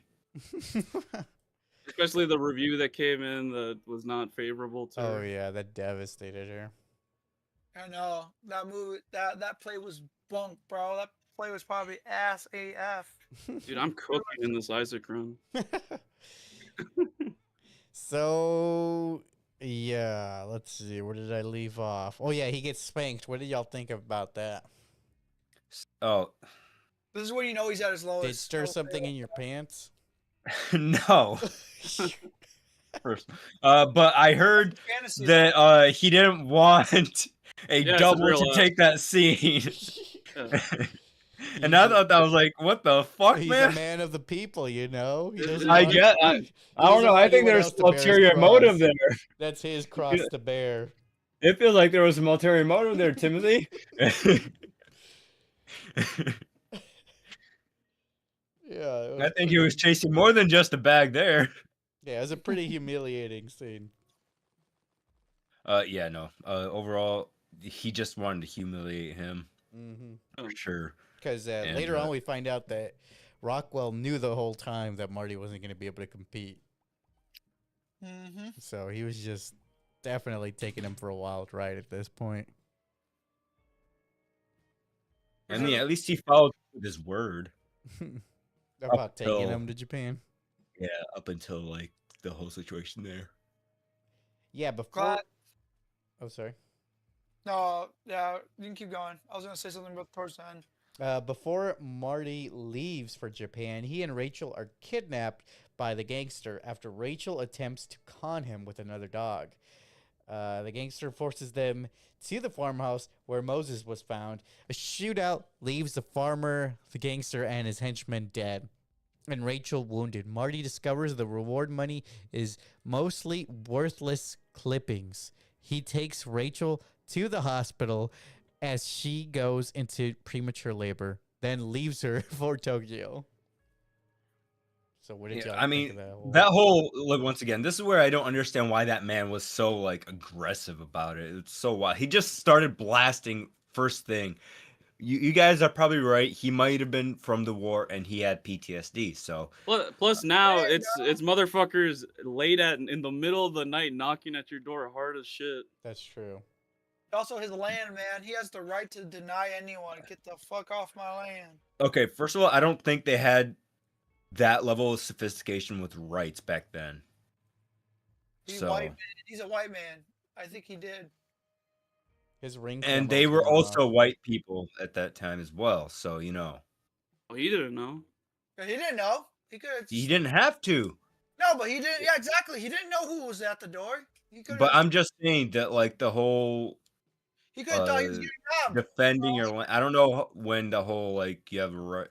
Especially the review that came in that was not favorable to Oh her. yeah, that devastated her. I know that movie. That play was bunk, bro. That play was probably ass AF. Dude, I'm cooking in this Isaac run. So yeah, let's see. Where did I leave off? Oh yeah, he gets spanked. What did y'all think about that? Oh This is when you know he's at his lowest. Did it stir Okay. something in your pants? no. First, but I heard Fantasy. that he didn't want a Yeah, it's double real to life. take that scene. Yeah. And I thought that was like, what the fuck, He's man? a man of the people, you know. He doesn't I want- get. I he don't doesn't know. want I think anyone there's else to bear his ulterior cross. motive there. That's his cross to bear. It feels like there was some ulterior motive there, Timothy. Yeah, it I was think he was chasing more than just a bag there. Yeah, it was a pretty humiliating scene. Yeah, no. Overall, he just wanted to humiliate him for sure. Because And, later on, we find out that Rockwell knew the whole time that Marty wasn't going to be able to compete. Mm-hmm. So he was just definitely taking him for a wild ride at this point. I mean, at least he followed his word. About taking until- him to Japan. Yeah, up until like the whole situation there. Yeah, before. Glad. Oh, sorry. No, yeah, you can keep going. I was gonna say something about towards the end. Before Marty leaves for Japan, he and Rachel are kidnapped by the gangster after Rachel attempts to con him with another dog. The gangster forces them to the farmhouse where Moses was found. A shootout leaves the farmer, the gangster, and his henchmen dead, and Rachel wounded. Marty discovers the reward money is mostly worthless clippings. He takes Rachel to the hospital as she goes into premature labor, then leaves her for Tokyo. So what did Yeah, y'all I think mean, of that whole... that whole look once again. This is where I don't understand why that man was so like aggressive about it. It's so wild. He just started blasting first thing. You guys are probably right. He might have been from the war and he had PTSD. So Plus now There you it's motherfuckers late in the middle of the night knocking at your door hard as shit. That's true. Also, his land, man. He has the right to deny anyone. Get the fuck off my land. okay, first of all, I don't think they had that level of sophistication with rights back then. He's So white man. He's a white man. I think he did. His ring And camera they was were going also off. white people at that time as well. So, Oh, he didn't know. He didn't know. He could have. he didn't have to. No, but he didn't. Yeah, exactly. He didn't know who was at the door. He could But have. I'm just saying that, like, the whole He could have thought he was uh getting robbed. defending your land. I don't know when the whole, like, you have a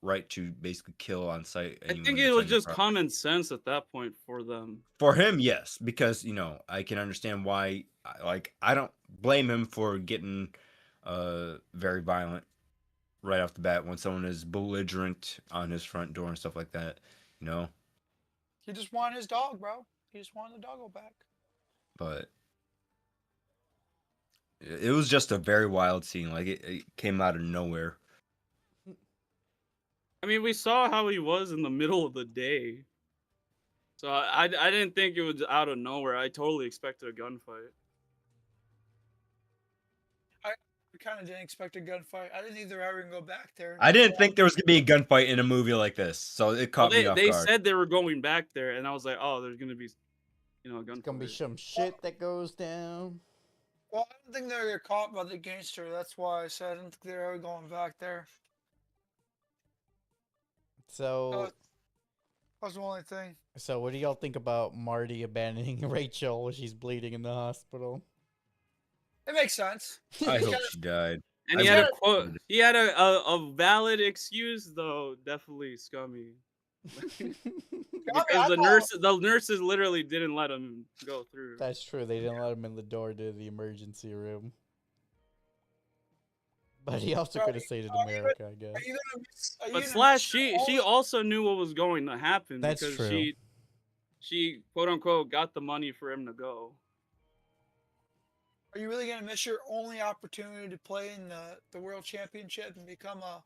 right to basically kill on sight I anyone think it that's was on your just property. common sense at that point for them. For him, yes, because I can understand why. Like, I don't blame him for getting very violent right off the bat when someone is belligerent on his front door and stuff like that. He just wanted his dog, bro. He just wanted the doggo back. But it was just a very wild scene. Like, it came out of nowhere. I mean, we saw how he was in the middle of the day. So I didn't think it was out of nowhere. I totally expected a gunfight. I kind of didn't expect a gunfight. I didn't either ever go back there. I didn't think there was gonna be a gunfight in a movie like this, so it Well, caught me off they guard. said they were going back there, and I was like, oh, there's gonna be, a gunfight. It's gonna be some shit that goes down. Well, I don't think they were caught by the gangster. That's why I said I don't think they're ever going back there. So, That was the only thing. so what do y'all think about Marty abandoning Rachel while she's bleeding in the hospital? It makes sense. I He hope kinda- she died. And he I had a bet- quote. He had a valid excuse though. Definitely scummy. Because the nurses literally didn't let him go through. That's true. They didn't let him in the door to the emergency room. But he also could have stayed in America, I guess. Are you gonna miss- are you But gonna Slash, miss she also knew what was going to happen. That's because true. She quote unquote got the money for him to go. Are you really gonna miss your only opportunity to play in the world championship and become a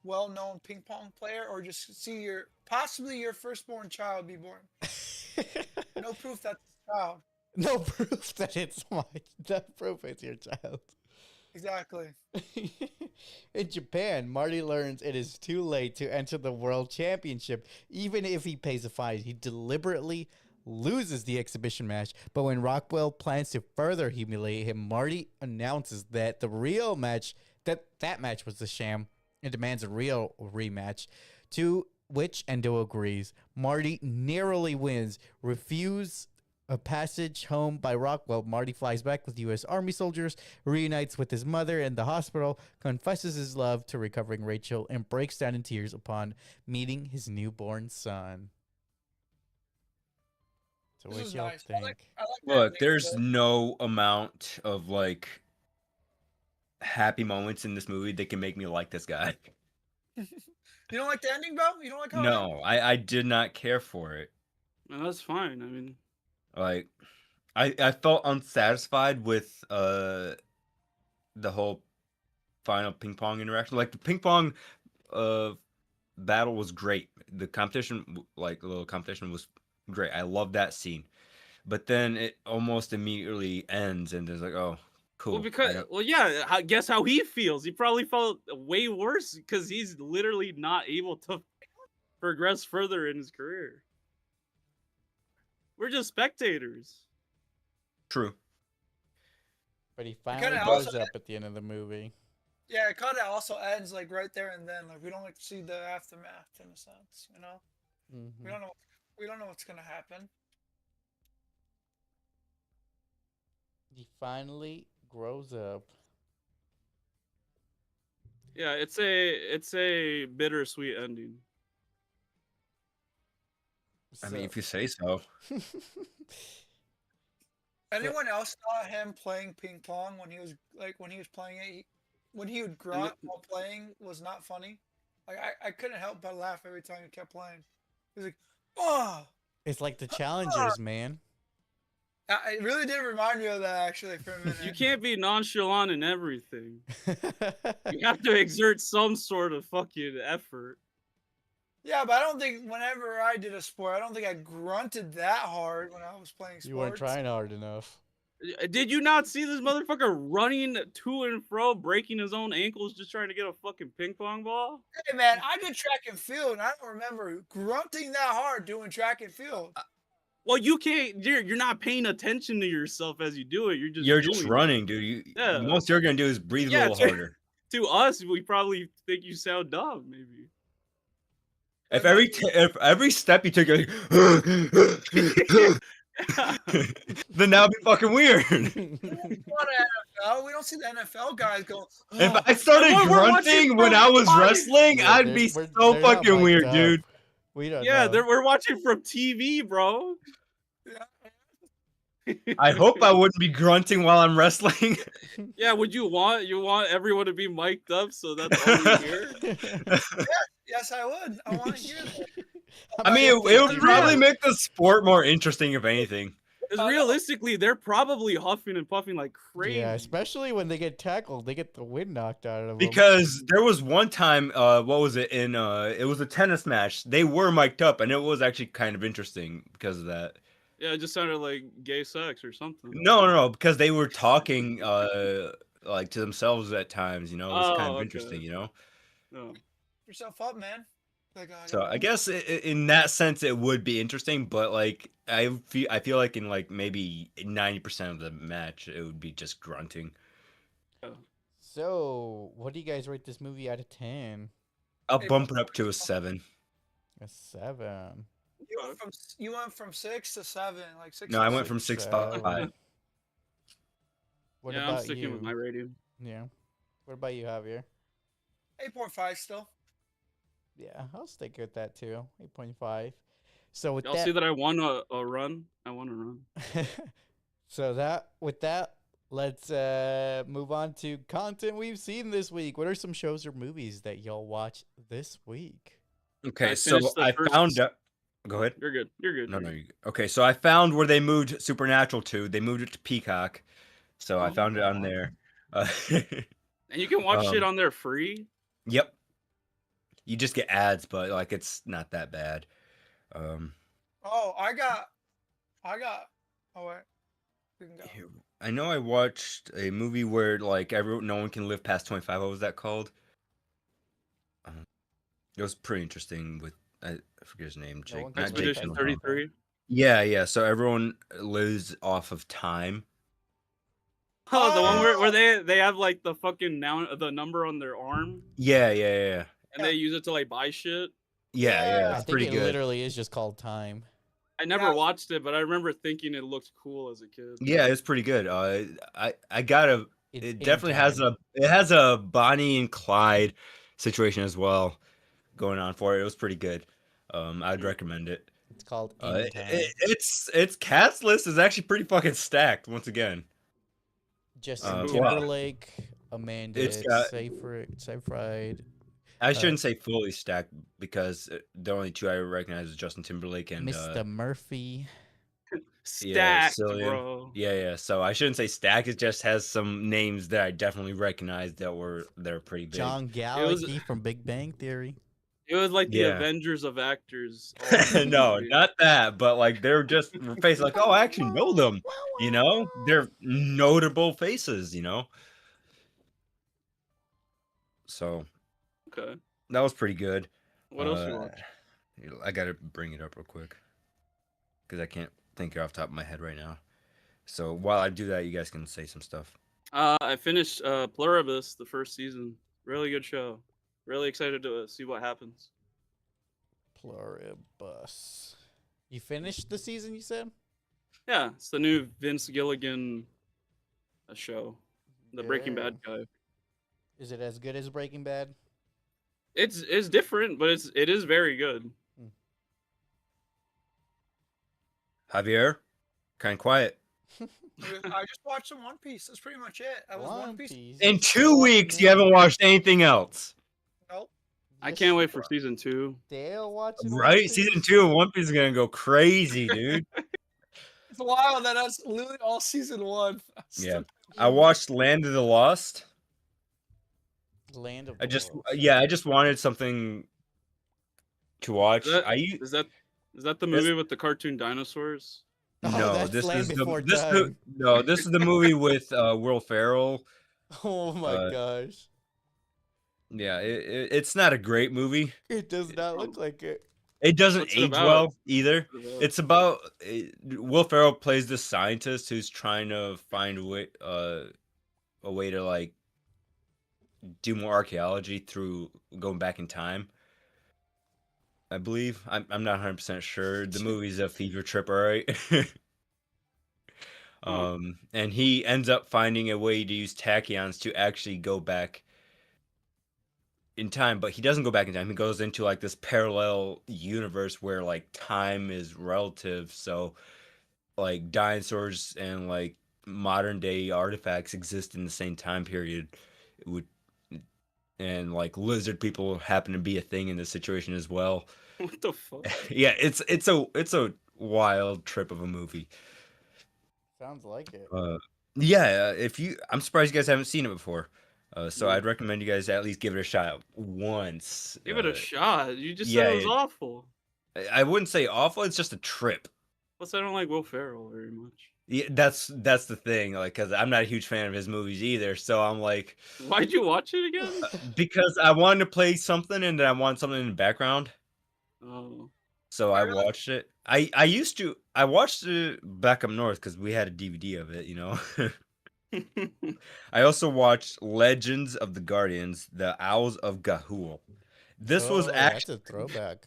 well-known ping pong player, or just see possibly your firstborn child be born? No proof that's a child. No proof that it's no proof it's your child. Exactly. In Japan, Marty learns it is too late to enter the world championship. Even if he pays a fine, he deliberately loses the exhibition match. But when Rockwell plans to further humiliate him, Marty announces that the real match, that match was a sham, and demands a real rematch, to which Endo agrees. Marty narrowly wins, refuse a passage home by Rockwell. Marty flies back with U.S. Army soldiers, reunites with his mother in the hospital, confesses his love to recovering Rachel, and breaks down in tears upon meeting his newborn son. So This what is y'all nice. think? I like that Look, thing, there's but- no amount of like happy moments in this movie that can make me like this guy. You don't like the ending, bro? You don't like how it No, I did not care for it. And that's fine. I mean, Like, I felt unsatisfied with the whole final ping pong interaction. Like, the ping pong battle was great. The competition, like the little competition, was great. I love that scene. But then it almost immediately ends, and there's like, oh, cool. guess how he feels. He probably felt way worse because he's literally not able to progress further in his career. We're just spectators. True. But he finally kinda blows also- up at the end of the movie. Yeah, it kind of also ends like right there and then. Like we don't like to see the aftermath in a sense, you know. Mhm. We don't know. We don't know what's gonna happen. He finally grows up. Yeah, it's a bittersweet ending. I mean, So- if you say so. Anyone else saw him playing ping pong when he was playing it? When he would grunt while playing was not funny. Like I couldn't help but laugh every time he kept playing. He was like, oh. It's like the challengers, man. It really did remind me of that actually for a minute. You can't be nonchalant in everything. You have to exert some sort of fucking effort. Yeah, but I don't think whenever I did a sport, I don't think I grunted that hard when I was playing sports. You weren't trying hard enough. Did you not see this motherfucker running to and fro, breaking his own ankles, just trying to get a fucking ping pong ball? Hey man, I did track and field, and I don't remember grunting that hard doing track and field. Well, you can't. You're not paying attention to yourself as you do it. You're just doing it. running, dude. Yeah. The most you're gonna do is breathe a Yeah, little harder. To us, we probably think you sound dumb. Maybe. If every step you took, you're like, then that would be fucking weird. We don't see the NFL guys go. If I started We're watching grunting when I was from- wrestling, Yeah, I'd be they're so not fucking mic'd weird, up. dude. We don't Yeah, know. we're watching from TV, bro. I hope I wouldn't be grunting while I'm wrestling. Yeah, would you want everyone to be mic'd up so that's all you hear? Yes, I would. I want to hear that. I mean, it would probably make the sport more interesting, if anything. Because realistically, they're probably huffing and puffing like crazy. Yeah, especially when they get tackled, they get the wind knocked out of them. Because there was one time, what was it? It was a tennis match. They were mic'd up, and it was actually kind of interesting because of that. Yeah, it just sounded like gay sex or something. No, because they were talking like to themselves at times. You know, it was kind of Oh, interesting. okay. You know. No. Yourself up, man. Like, So I guess in that sense it would be interesting, but like I feel like in like maybe 90% of the match it would be just grunting. So, what do you guys rate this movie out of 10? I'll bump it up to a 7. A 7. You went from 6 to 7, like 6. No, to I went 6. from 6 7. 5. What Yeah, about I'm sticking you? with my rating. Yeah. What about you, Javier? 8.5 still. Yeah, I'll stick with that too. 8.5. So with Y'all see that I won a run? I won a run. So with that, let's move on to content we've seen this week. What are some shows or movies that y'all watch this week? Okay, I so finished the I first- found out. Go ahead. You're good. You're good. No, you're no. good. Okay, so I found where they moved Supernatural to. They moved it to Peacock. So I Oh, found it on there. And you can watch shit on there free. Yep. You just get ads, but like it's not that bad. Oh, I got. Oh wait, we can go. I know I watched a movie where like no one can live past 25. What was that called? It was pretty interesting. With I forget his name. No one Jake. can Not live Jake Expedition past Gyllenhaal. 33. Yeah. So everyone lives off of time. Oh, the one where they have like the fucking the number on their arm Yeah. and they use it to like buy shit. Yeah. I It's think pretty it good. literally is just called Time. I never Yeah. watched it, but I remember thinking it looked cool as a kid. Yeah, it's pretty good. I gotta. It's It in definitely has time. a Bonnie and Clyde situation as well going on for it. It was pretty good. I'd recommend it. It's called In It, Time. its cast list is actually pretty fucking stacked once again. Justin wow. Timberlake, Amanda It's got- Seyfried, I shouldn't say fully stacked because the only two I recognize is Justin Timberlake and Mr. Murphy. Stacked, Cillian. bro. Yeah. So I shouldn't say stacked. It just has some names that I definitely recognize they're pretty big. John Gallagher from Big Bang Theory. It was like the Yeah. Avengers of actors. all in one No, movie. not that, but like they're just face like, oh, I actually know them. You know, they're notable faces. You know, so Okay. that was pretty good. What else you watch? I gotta bring it up real quick because I can't think off the top of my head right now. So while I do that, you guys can say some stuff. I finished Pluribus, the first season. Really good show. Really excited to see what happens. Pluribus. You finished the season, you said? Yeah, it's the new Vince Gilligan show. The Breaking Yeah. Bad guy. Is it as good as Breaking Bad? It's different, but it is very good. Javier, kind of quiet. I just watched some One Piece. That's pretty much it. That was One Piece. In 2 weeks, you haven't watched anything else, Nope. I can't wait for season 2. Dale watching right? Season 2 of One Piece is gonna go crazy, dude. It's wild that that's literally all season 1. Yeah. I watched Land of the Lost. Land of I just Lost. I just wanted something to watch. Is that- I Is that the This- movie with the cartoon dinosaurs? Oh, no, that's this Land is the Before this Time. no, this is the movie with Will Ferrell. Oh my gosh. Yeah, it's not a great movie. It does not look like it. It doesn't What's it age about? well either. What's it about? It's about Will Ferrell plays this scientist who's trying to find a way to like do more archaeology through going back in time. I believe I'm not 100% sure. The movie's a fever trip, all right. And he ends up finding a way to use tachyons to actually go back in time, but he doesn't go back in time. He goes into like this parallel universe where like time is relative. So like dinosaurs and like modern day artifacts exist in the same time period. It would and like lizard people happen to be a thing in this situation as well. What the fuck? Yeah, it's a wild trip of a movie. Sounds like it. Yeah, if you, I'm surprised you guys haven't seen it before. So No. I'd recommend you guys at least give it a shot once. Give it a shot. You just yeah, said it was awful. I wouldn't say awful. It's just a trip. Plus, I don't like Will Ferrell very much. Yeah, that's the thing. Like, cause I'm not a huge fan of his movies either. So I'm like, Why'd you watch it again? because I wanted to play something and then I want something in the background. Oh. So I watched it. I watched it back up north because we had a DVD of it, you know. I also watched Legends of the Guardians, The Owls of Ga'Hoole. This was Oh, actually that's a throwback.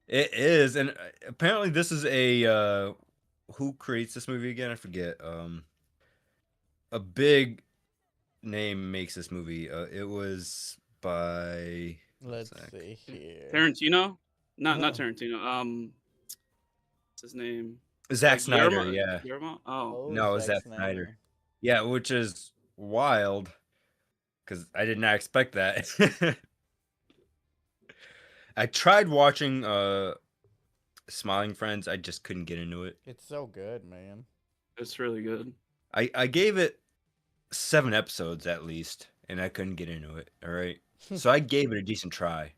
it is, and apparently this is a who creates this movie again? I forget. A big name makes this movie. It was by Let's sec. see here. Tarantino? Not No. Tarantino. What's his name? Zack Snyder. Guillermo? Yeah, Guillermo? Oh. no, it was Zack Snyder. Yeah, which is wild because I did not expect that. I tried watching Smiling Friends. I just couldn't get into it. It's so good, man. It's really good. I gave it 7 episodes at least, and I couldn't get into it. All right, so I gave it a decent try.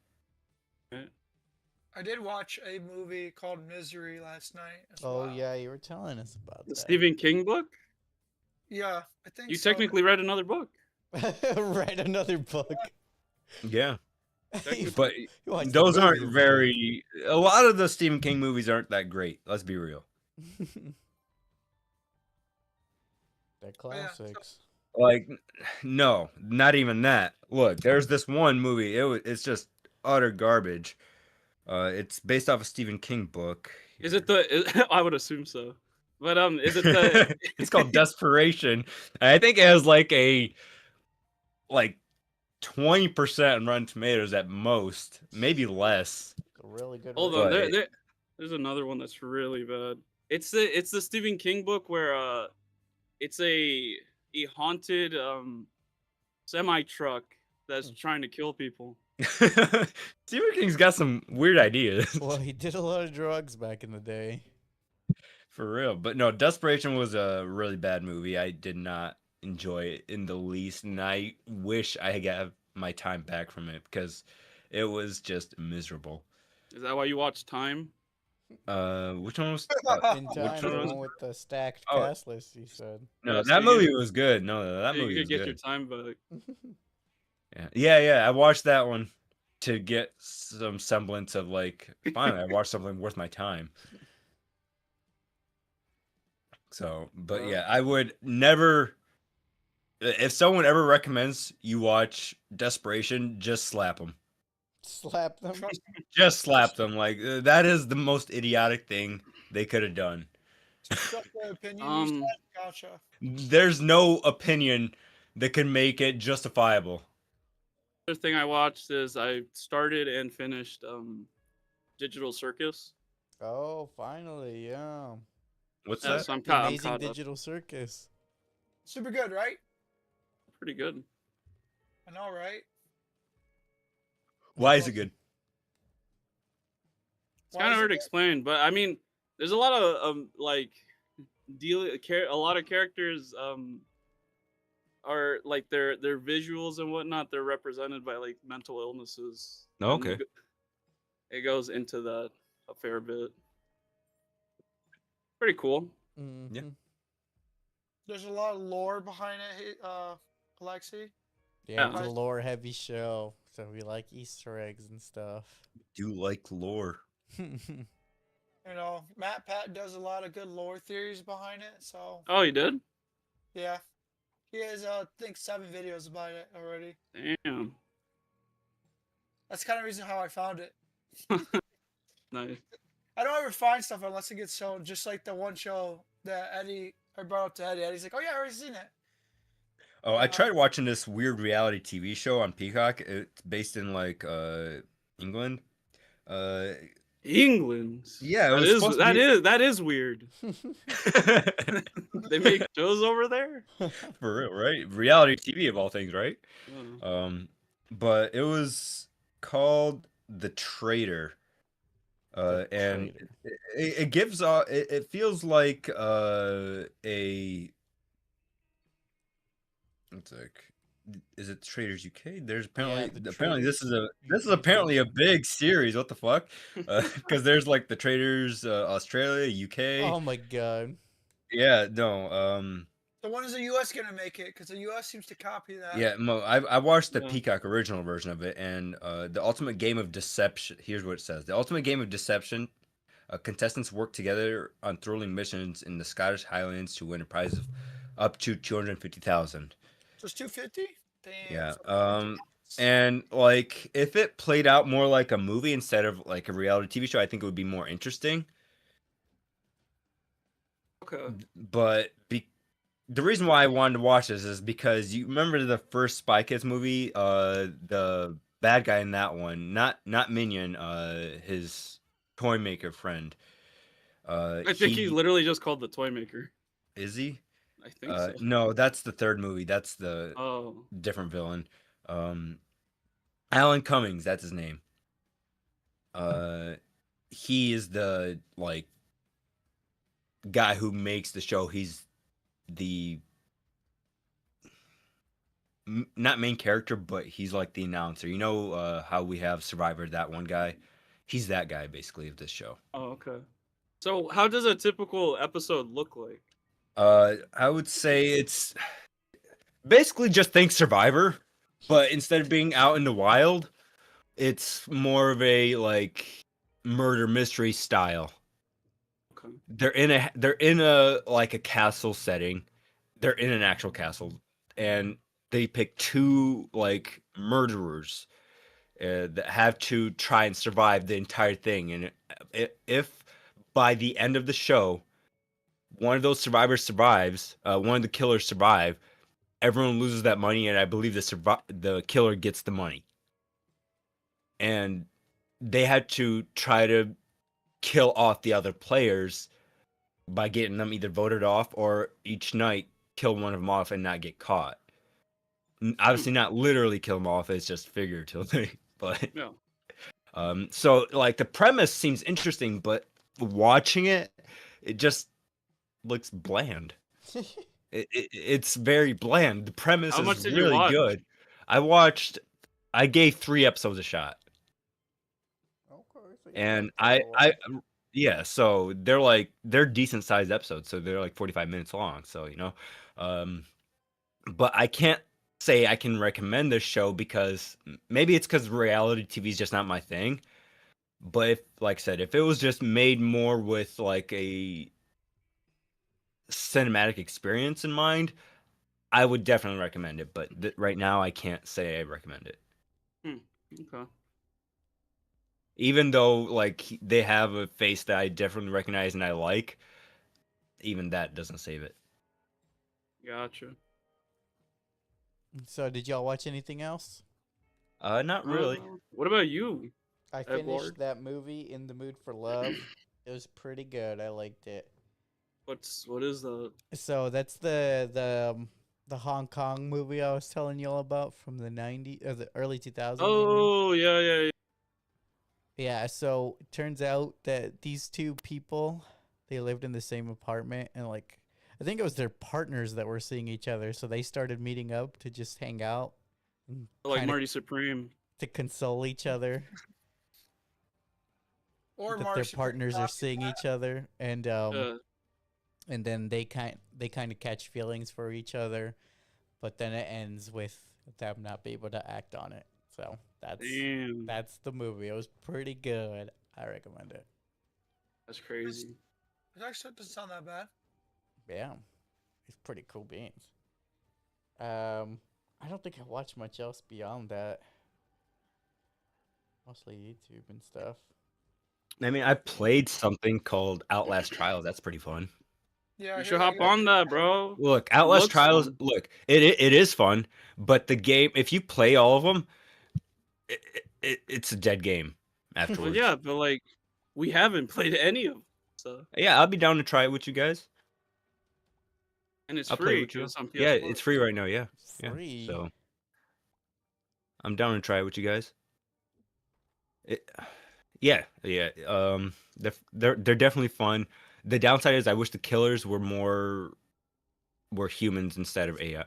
I did watch a movie called Misery last night. As Oh well. yeah, you were telling us about The that. Stephen King book? Yeah, I think You so. technically read another book. Read another book. Yeah, Technically. but You watched those the aren't movie. very. A lot of the Stephen King movies aren't that great. Let's be real. They're classics. Like, no, not even that. Look, there's this one movie. It's just utter garbage. It's based off a Stephen King book. Is it the? I would assume so. But is it the? It's called Desperation. I think it has like 20% on Rotten Tomatoes at most, maybe less. It's a really good. Hold rating. on, But- there's another one that's really bad. It's the Stephen King book where it's a haunted semi truck that's trying to kill people. Stephen King's got some weird ideas. Well, he did a lot of drugs back in the day. For real. But no, Desperation was a really bad movie. I did not enjoy it in the least, and I wish I had got my time back from it because it was just miserable. Is that why you watch Time? Which one was In time, the one with the stacked Oh. cast list, you said. no, Yeah, so that you movie get- was good. No, that You movie could was get your good. time back. Yeah. I watched that one to get some semblance of like finally I watched something worth my time. So, but Well. yeah, I would never. If someone ever recommends you watch Desperation, just slap them. Slap them. Trust Just slap them. Like that is the most idiotic thing they could have done. trust their opinion. You said? Gotcha. There's no opinion that can make it justifiable. Other thing I watched is I started and finished Digital Circus. Oh, finally, yeah. What's Yeah, that? so I'm The caught Amazing up. Digital Circus. Super good, right? Pretty good. I know, right? Why is it good? It's Why kind is of it hard to good? explain, but I mean, there's a lot of like a lot of characters are like their visuals and whatnot. They're represented by like mental illnesses. Oh, and okay. It goes into that a fair bit. Pretty cool. Yeah. Mhm. There's a lot of lore behind it, Alexi. Yeah, it's Yeah. a lore heavy show, so we like Easter eggs and stuff. Do like lore. You know, Matt Patton does a lot of good lore theories behind it. So Oh, you did? yeah, he has I think 7 videos about it already. Damn. That's kind of reason how I found it. Nice. I don't ever find stuff unless it gets shown. Just like the one show that Eddie I brought up to Eddie. Eddie's like, "Oh yeah, I already seen it." Oh, I tried watching this weird reality TV show on Peacock. It's based in like England. Uh England. yeah, it That was is supposed to be that is weird. They make shows over there. for real, right? Reality TV of all things, right? Oh. But it was called The Traitor. And Traitor. it gives it feels like a it's like is it Traders UK? There's apparently the apparently Traders this is UK apparently a version. big series. What the fuck? Because there's like the Traders Australia, UK. Oh my god. Yeah, no. So when is the U.S. gonna make it? Because the U.S. seems to copy that. Yeah, Mo, I watched the Yeah. Peacock original version of it, and the Ultimate Game of Deception. Here's what it says: The Ultimate Game of Deception. Contestants work together on thrilling missions in the Scottish Highlands to win a prize of up to 250,000. So it's 250. Damn. Yeah. So And like if it played out more like a movie instead of like a reality TV show, I think it would be more interesting. Okay. But the reason why I wanted to watch this is because you remember the first Spy Kids movie, the bad guy in that one, not Minion, his toy maker friend. I think he's literally just called the Toy Maker. Is he? I think so. No, that's the third movie. That's the Oh. different villain. Alan Cummings, that's his name. He is the like guy who makes the show. He's the not main character, but he's like the announcer. You know how we have Survivor, that one guy? He's that guy basically of this show. Oh, okay. So how does a typical episode look like? I would say it's basically just think Survivor, but instead of being out in the wild, it's more of a like murder mystery style. Okay. They're in a like a castle setting. They're in an actual castle, and they pick two like murderers that have to try and survive the entire thing. And if by the end of the show, one of those survivors survives, one of the killers survive, everyone loses that money, and I believe the killer gets the money. And they had to try to kill off the other players by getting them either voted off or each night kill one of them off and not get caught. Obviously not literally kill them off, it's just figuratively. But Yeah. so like the premise seems interesting, but watching it just looks bland. It's very bland. The premise How much is did you really watch? good. I gave 3 episodes a shot. Okay, so And yeah, so they're decent sized episodes, so they're like 45 minutes long, so you know. But I can't say I can recommend this show because maybe it's because reality TV is just not my thing. But if, like I said, if it was just made more with like a cinematic experience in mind, I would definitely recommend it. But right now, I can't say I recommend it. Okay. Even though like they have a face that I definitely recognize and I like, even that doesn't save it. Gotcha. So did y'all watch anything else? Not really. What about you? I Edward? finished that movie, In the Mood for Love. It was pretty good. I liked it. What is that? So that's the Hong Kong movie I was telling y'all about from the 90s or the early 2000s. Oh, yeah. Yeah, so it turns out that these two people, they lived in the same apartment, and like I think it was their partners that were seeing each other, so they started meeting up to just hang out and Like kinda Marty Supreme. to console each other. or That Marty their Supreme partners are copy seeing that. each other, and Yeah. and then they kind of catch feelings for each other, but then it ends with them not be able to act on it. So Damn. that's the movie. It was pretty good. I recommend it. That's crazy. It actually doesn't sound that bad. Yeah, it's pretty cool beans. I don't think I watched much else beyond that. Mostly YouTube and stuff. I mean, I played something called Outlast Trials. That's pretty fun. Yeah, I You hear should that hop good. on that, bro. Look, Outlast looks Trials. fun. Look, it is fun, but the game, if you play all of them, it's a dead game Well, afterwards. yeah, but like we haven't played any of them, so Yeah, I'll be down to try it with you guys. and it's I'll play free with you. because it's on PS Yeah, Plus. it's free right now. Yeah, yeah. Free. So I'm down to try it with you guys. Yeah. They're definitely fun. The downside is I wish the killers were humans instead of AI.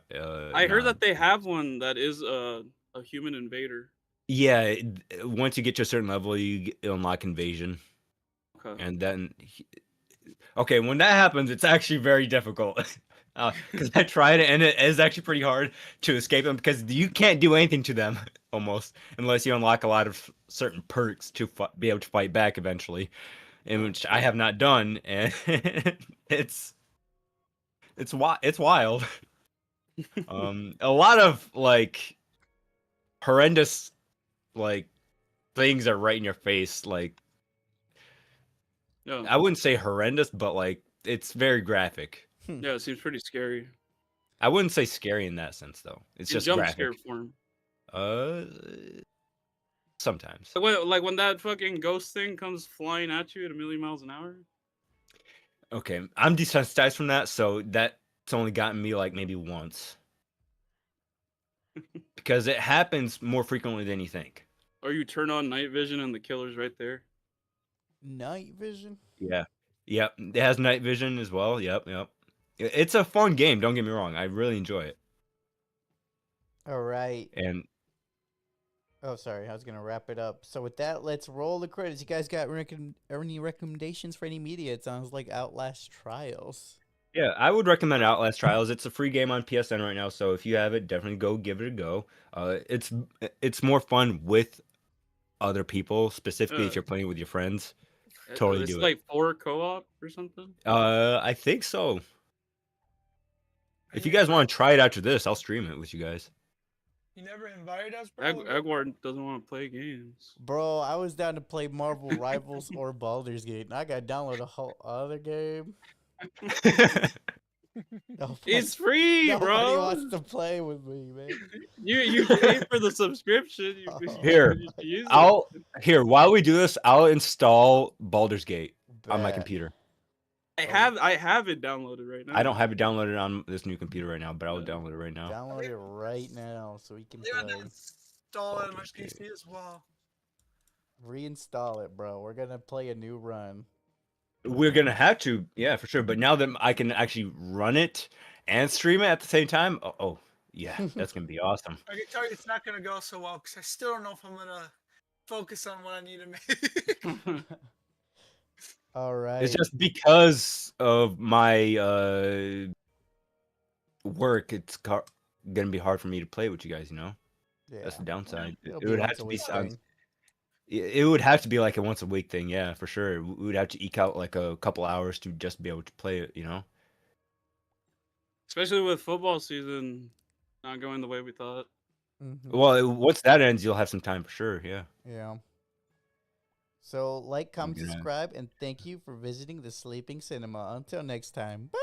I heard non- that they have one that is a human invader. Yeah, once you get to a certain level, you unlock invasion, Okay. and then okay, when that happens, it's actually very difficult. Because I tried it, and it is actually pretty hard to escape them because you can't do anything to them almost unless you unlock a lot of certain perks to be able to fight back eventually, in which I have not done, and it's wild. A lot of like horrendous like things are right in your face. Like Yeah, I wouldn't say horrendous, but like it's very graphic. yeah, it seems pretty scary. I wouldn't say scary in that sense though. It's In just jump graphic. scare form. Sometimes. Like when that fucking ghost thing comes flying at you at 1,000,000 miles an hour. Okay, I'm desensitized from that, so that's only gotten me like maybe once. Because it happens more frequently than you think. Or you turn on night vision and the killer's right there. Night vision. Yeah. Yep. It has night vision as well. Yep. It's a fun game, don't get me wrong. I really enjoy it. All right. And Oh, sorry. I was gonna wrap it up. So with that, let's roll the credits. You guys got any recommendations for any media? It sounds like Outlast Trials. yeah, I would recommend Outlast Trials. It's a free game on PSN right now, so if you have it, definitely go give it a go. It's more fun with other people, specifically if you're playing with your friends. Totally It's do it. like 4 co-op or something. I think so. If you guys want to try it after this, I'll stream it with you guys. You never invited us, bro. Egward doesn't want to play games. Bro, I was down to play Marvel Rivals or Baldur's Gate, and I got to download a whole other game. It's free, Nobody bro. wants to play with me, man. You pay for the subscription. Here, you use Here, while we do this, I'll install Baldur's Gate on my Bet. computer. I have it downloaded right now. I don't have it downloaded on this new computer right now, but I'll download it right now. Download it right now so we can They had to play. install it on my Baldur's Gate. PC as well. Reinstall it, bro. We're gonna play a new run. We're gonna have to, yeah, for sure. But now that I can actually run it and stream it at the same time, yeah, that's gonna be awesome. I can tell you it's not gonna go so well because I still don't know if I'm gonna focus on what I need to make. All right. It's just because of my work. It's gonna be hard for me to play with you guys. You know, that's the downside. It'll It would once have a to be week thing. It would have to be like a once a week thing, yeah, for sure. We would have to eke out like a couple hours to just be able to play it, you know? Especially with football season not going the way we thought. Mhm. Well, once that ends, you'll have some time for sure, yeah. Yeah. So, like, comment, gonna- subscribe, and thank you for visiting the Sleeping Cinema. Until next time. Bye.